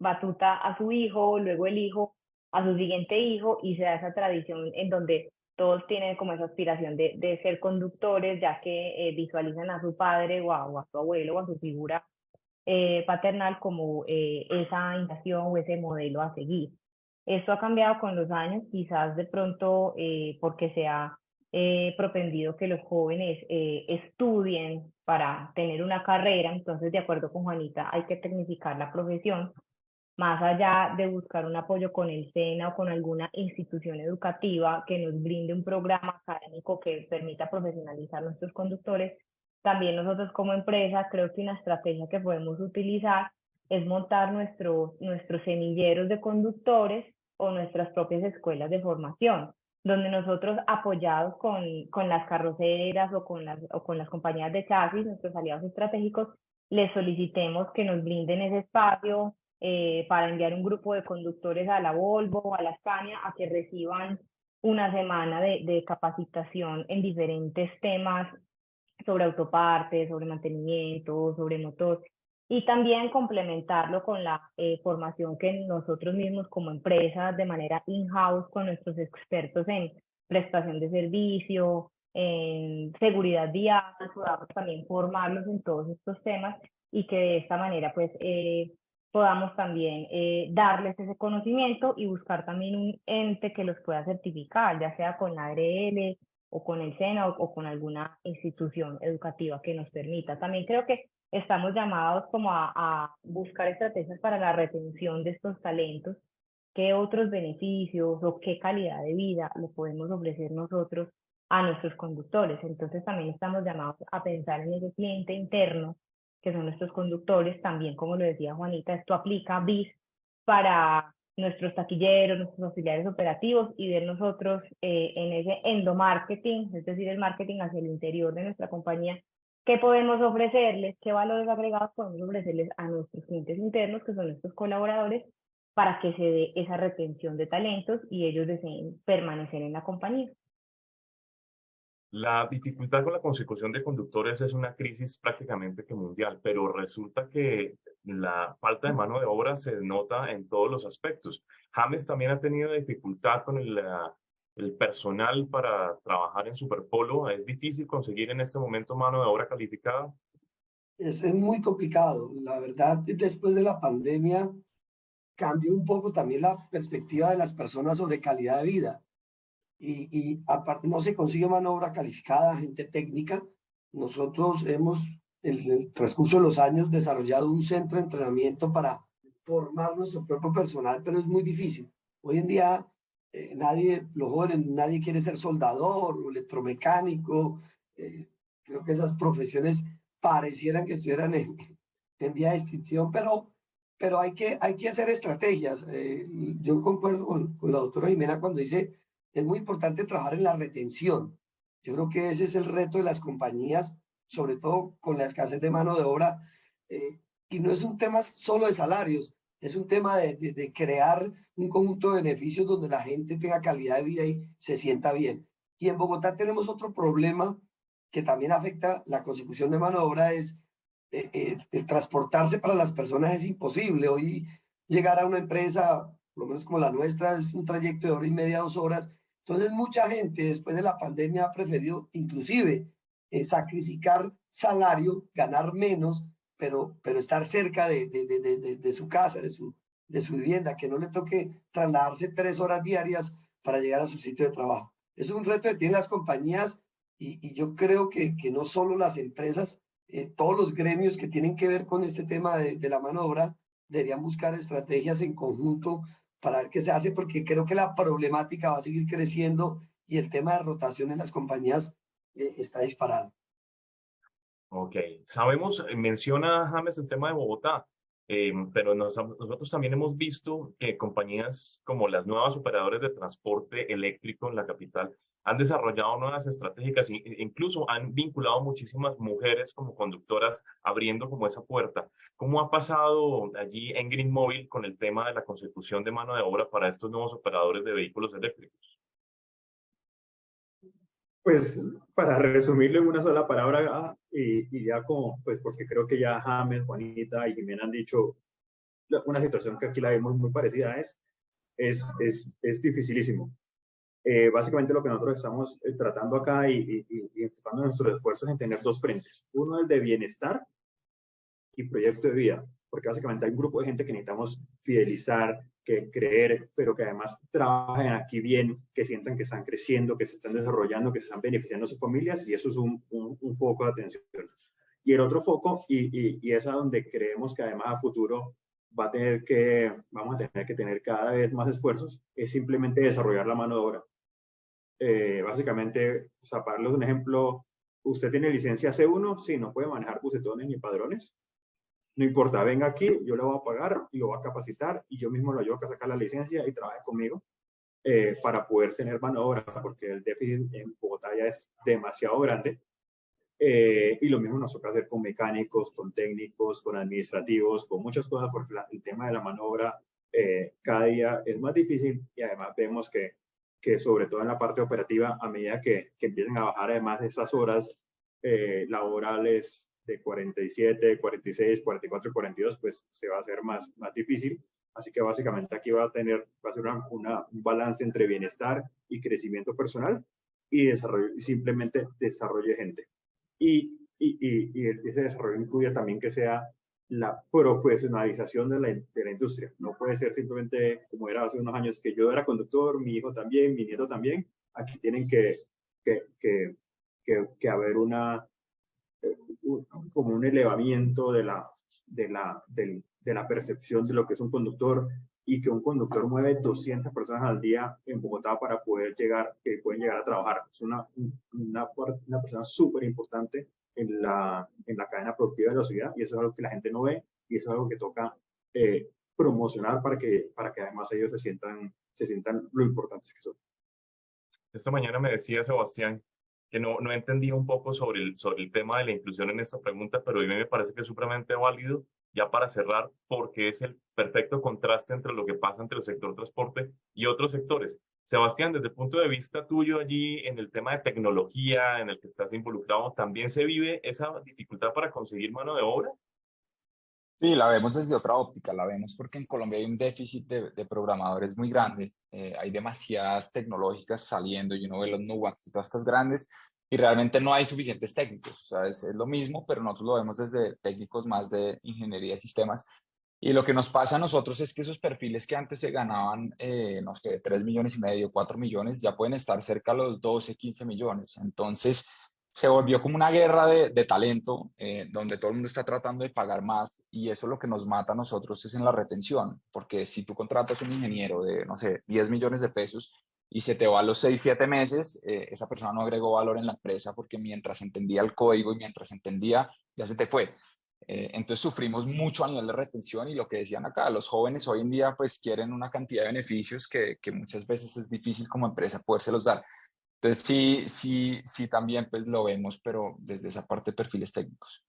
batuta a su hijo, luego el hijo a su siguiente hijo y se da esa tradición en donde todos tienen como esa aspiración de ser conductores, ya que visualizan a su padre o a su abuelo o a su figura paternal como esa imitación o ese modelo a seguir. Esto ha cambiado con los años, quizás de pronto porque se ha propendido que los jóvenes estudien para tener una carrera, entonces de acuerdo con Juanita hay que tecnificar la profesión, más allá de buscar un apoyo con el SENA o con alguna institución educativa que nos brinde un programa académico que permita profesionalizar a nuestros conductores, también nosotros como empresa creo que una estrategia que podemos utilizar es montar nuestros semilleros de conductores o nuestras propias escuelas de formación, donde nosotros apoyados con las carroceras o con las compañías de chasis, nuestros aliados estratégicos, les solicitemos que nos brinden ese espacio para enviar un grupo de conductores a la Volvo o a la Scania a que reciban una semana de capacitación en diferentes temas sobre autopartes, sobre mantenimiento, sobre motor, y también complementarlo con la formación que nosotros mismos como empresas de manera in-house con nuestros expertos en prestación de servicio, en seguridad vial, podamos también formarlos en todos estos temas y que de esta manera pues podamos también darles ese conocimiento y buscar también un ente que los pueda certificar, ya sea con la ARL o con el SENA o con alguna institución educativa que nos permita. También creo que estamos llamados como a buscar estrategias para la retención de estos talentos, qué otros beneficios o qué calidad de vida le podemos ofrecer nosotros a nuestros conductores. Entonces también estamos llamados a pensar en ese cliente interno, que son nuestros conductores, también como lo decía Juanita, esto aplica BIS para nuestros taquilleros, nuestros auxiliares operativos y ver nosotros en ese endomarketing, es decir, el marketing hacia el interior de nuestra compañía, qué podemos ofrecerles, qué valores agregados podemos ofrecerles a nuestros clientes internos, que son nuestros colaboradores, para que se dé esa retención de talentos y ellos deseen permanecer en la compañía. La dificultad con la consecución de conductores es una crisis prácticamente que mundial, pero resulta que la falta de mano de obra se nota en todos los aspectos. James también ha tenido dificultad con el personal para trabajar en Superpolo. ¿Es difícil conseguir en este momento mano de obra calificada? Es muy complicado. La verdad, después de la pandemia cambió un poco también la perspectiva de las personas sobre calidad de vida. Y aparte no se consigue mano de obra calificada, gente técnica. Nosotros hemos, en el transcurso de los años, desarrollado un centro de entrenamiento para formar nuestro propio personal, pero es muy difícil. Hoy en día, los jóvenes, nadie quiere ser soldador o electromecánico. Creo que esas profesiones parecieran que estuvieran en vía de extinción, pero hay que hacer estrategias. Yo concuerdo con la doctora Jimena cuando dice es muy importante trabajar en la retención. Yo creo que ese es el reto de las compañías, sobre todo con la escasez de mano de obra. Y no es un tema solo de salarios, es un tema de crear un conjunto de beneficios donde la gente tenga calidad de vida y se sienta bien. Y en Bogotá tenemos otro problema que también afecta la consecución de mano de obra, es el transportarse para las personas es imposible. Hoy llegar a una empresa, por lo menos como la nuestra, es un trayecto de 1 hora y media, 2 horas. Entonces mucha gente después de la pandemia ha preferido inclusive sacrificar salario, ganar menos, pero estar cerca de su casa, de su vivienda, que no le toque trasladarse 3 horas diarias para llegar a su sitio de trabajo. Es un reto que tienen las compañías y yo creo que no solo las empresas, todos los gremios que tienen que ver con este tema de la mano de obra deberían buscar estrategias en conjunto para ver qué se hace, porque creo que la problemática va a seguir creciendo y el tema de rotación en las compañías está disparado. Ok, sabemos, menciona James el tema de Bogotá, pero nosotros también hemos visto que compañías como las nuevas operadoras de transporte eléctrico en la capital han desarrollado nuevas estrategias e incluso han vinculado muchísimas mujeres como conductoras, abriendo como esa puerta. ¿Cómo ha pasado allí en Green Mobile con el tema de la consecución de mano de obra para estos nuevos operadores de vehículos eléctricos? Pues para resumirlo en una sola palabra y ya como, pues porque creo que ya James, Juanita y Jimena han dicho una situación que aquí la vemos muy parecida, es dificilísimo. Básicamente lo que nosotros estamos tratando acá y enfocando nuestros esfuerzos en tener dos frentes. Uno es de bienestar y proyecto de vida, porque básicamente hay un grupo de gente que necesitamos fidelizar, que creer, pero que además trabajen aquí bien, que sientan que están creciendo, que se están desarrollando, que se están beneficiando a sus familias, y eso es un foco de atención. Y el otro foco, y es a donde creemos que además a futuro vamos a tener que tener cada vez más esfuerzos, es simplemente desarrollar la mano de obra. Básicamente, para darles un ejemplo, usted tiene licencia C1, sí, no puede manejar bucetones ni padrones. No importa, venga aquí, yo le voy a pagar y lo voy a capacitar y yo mismo lo ayudo a sacar la licencia y trabaje conmigo para poder tener mano de obra, porque el déficit en Bogotá ya es demasiado grande. Y lo mismo nos toca hacer con mecánicos, con técnicos, con administrativos, con muchas cosas, porque el tema de la mano de obra cada día es más difícil y además vemos que sobre todo en la parte operativa, a medida que empiezan a bajar además esas horas laborales de 47, 46, 44 y 42, pues se va a hacer más difícil. Así que básicamente aquí va a ser un balance entre bienestar y crecimiento personal y desarrollo, y simplemente desarrollo de gente. Y ese desarrollo incluye también que sea la profesionalización de la industria. No puede ser simplemente como era hace unos años, que yo era conductor, mi hijo también, mi nieto también. Aquí tienen que haber como un elevamiento de la percepción de lo que es un conductor, y que un conductor mueve 200 personas al día en Bogotá para poder que pueden llegar a trabajar. Es una persona súper importante en la cadena productiva de la ciudad, y eso es algo que la gente no ve, y eso es algo que toca promocionar para que además ellos se sientan lo importantes que son. Esta mañana me decía Sebastián que no entendía un poco sobre el tema de la inclusión en esta pregunta, pero a mí me parece que es supremamente válido, ya para cerrar, porque es el perfecto contraste entre lo que pasa entre el sector transporte y otros sectores. Sebastián, desde el punto de vista tuyo allí en el tema de tecnología en el que estás involucrado, ¿también se vive esa dificultad para conseguir mano de obra? Sí, la vemos desde otra óptica, la vemos porque en Colombia hay un déficit de programadores muy grande, hay demasiadas tecnológicas saliendo y uno ve los Nubank y todas estas grandes y realmente no hay suficientes técnicos, o sea, es lo mismo, pero nosotros lo vemos desde técnicos más de ingeniería de sistemas. Y lo que nos pasa a nosotros es que esos perfiles que antes se ganaban, no sé, 3,5 millones, 4 millones, ya pueden estar cerca a los 12, 15 millones. Entonces, se volvió como una guerra de talento, donde todo el mundo está tratando de pagar más, y eso lo que nos mata a nosotros es en la retención, porque si tú contratas un ingeniero de, no sé, 10 millones de pesos y se te va a los 6, 7 meses, esa persona no agregó valor en la empresa porque mientras entendía el código y mientras entendía, ya se te fue. Entonces sufrimos mucho a nivel de retención, y lo que decían acá, los jóvenes hoy en día pues quieren una cantidad de beneficios que muchas veces es difícil como empresa podérselos dar. Entonces sí también pues lo vemos, pero desde esa parte de perfiles técnicos.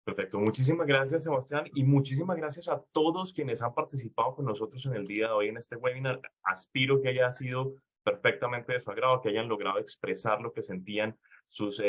Perfecto. Muchísimas gracias, Sebastián, y muchísimas gracias a todos quienes han participado con nosotros en el día de hoy en este webinar. Aspiro que haya sido perfectamente de su agrado, que hayan logrado expresar lo que sentían, sus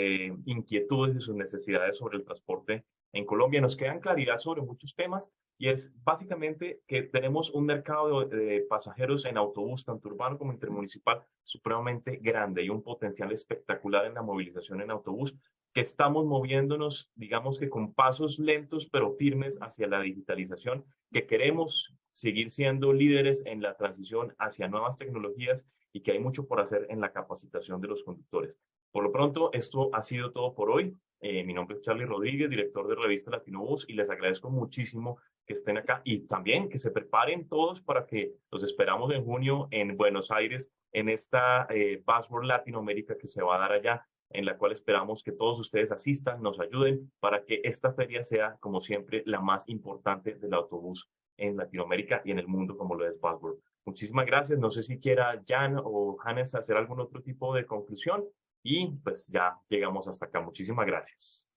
inquietudes y sus necesidades sobre el transporte en Colombia. Nos quedan claridad sobre muchos temas, y es básicamente que tenemos un mercado de pasajeros en autobús, tanto urbano como intermunicipal, supremamente grande y un potencial espectacular en la movilización en autobús, que estamos moviéndonos, digamos que con pasos lentos pero firmes hacia la digitalización, que queremos seguir siendo líderes en la transición hacia nuevas tecnologías, y que hay mucho por hacer en la capacitación de los conductores. Por lo pronto, esto ha sido todo por hoy. Mi nombre es Charlie Rodríguez, director de Revista Latinobús, y les agradezco muchísimo que estén acá, y también que se preparen todos para que los esperamos en junio en Buenos Aires, en esta Buzzworld Latinoamérica que se va a dar allá, en la cual esperamos que todos ustedes asistan, nos ayuden para que esta feria sea, como siempre, la más importante del autobús en Latinoamérica y en el mundo, como lo es Buzzworld. Muchísimas gracias. No sé si quiera Jan o Hannes hacer algún otro tipo de conclusión, y pues ya llegamos hasta acá. Muchísimas gracias.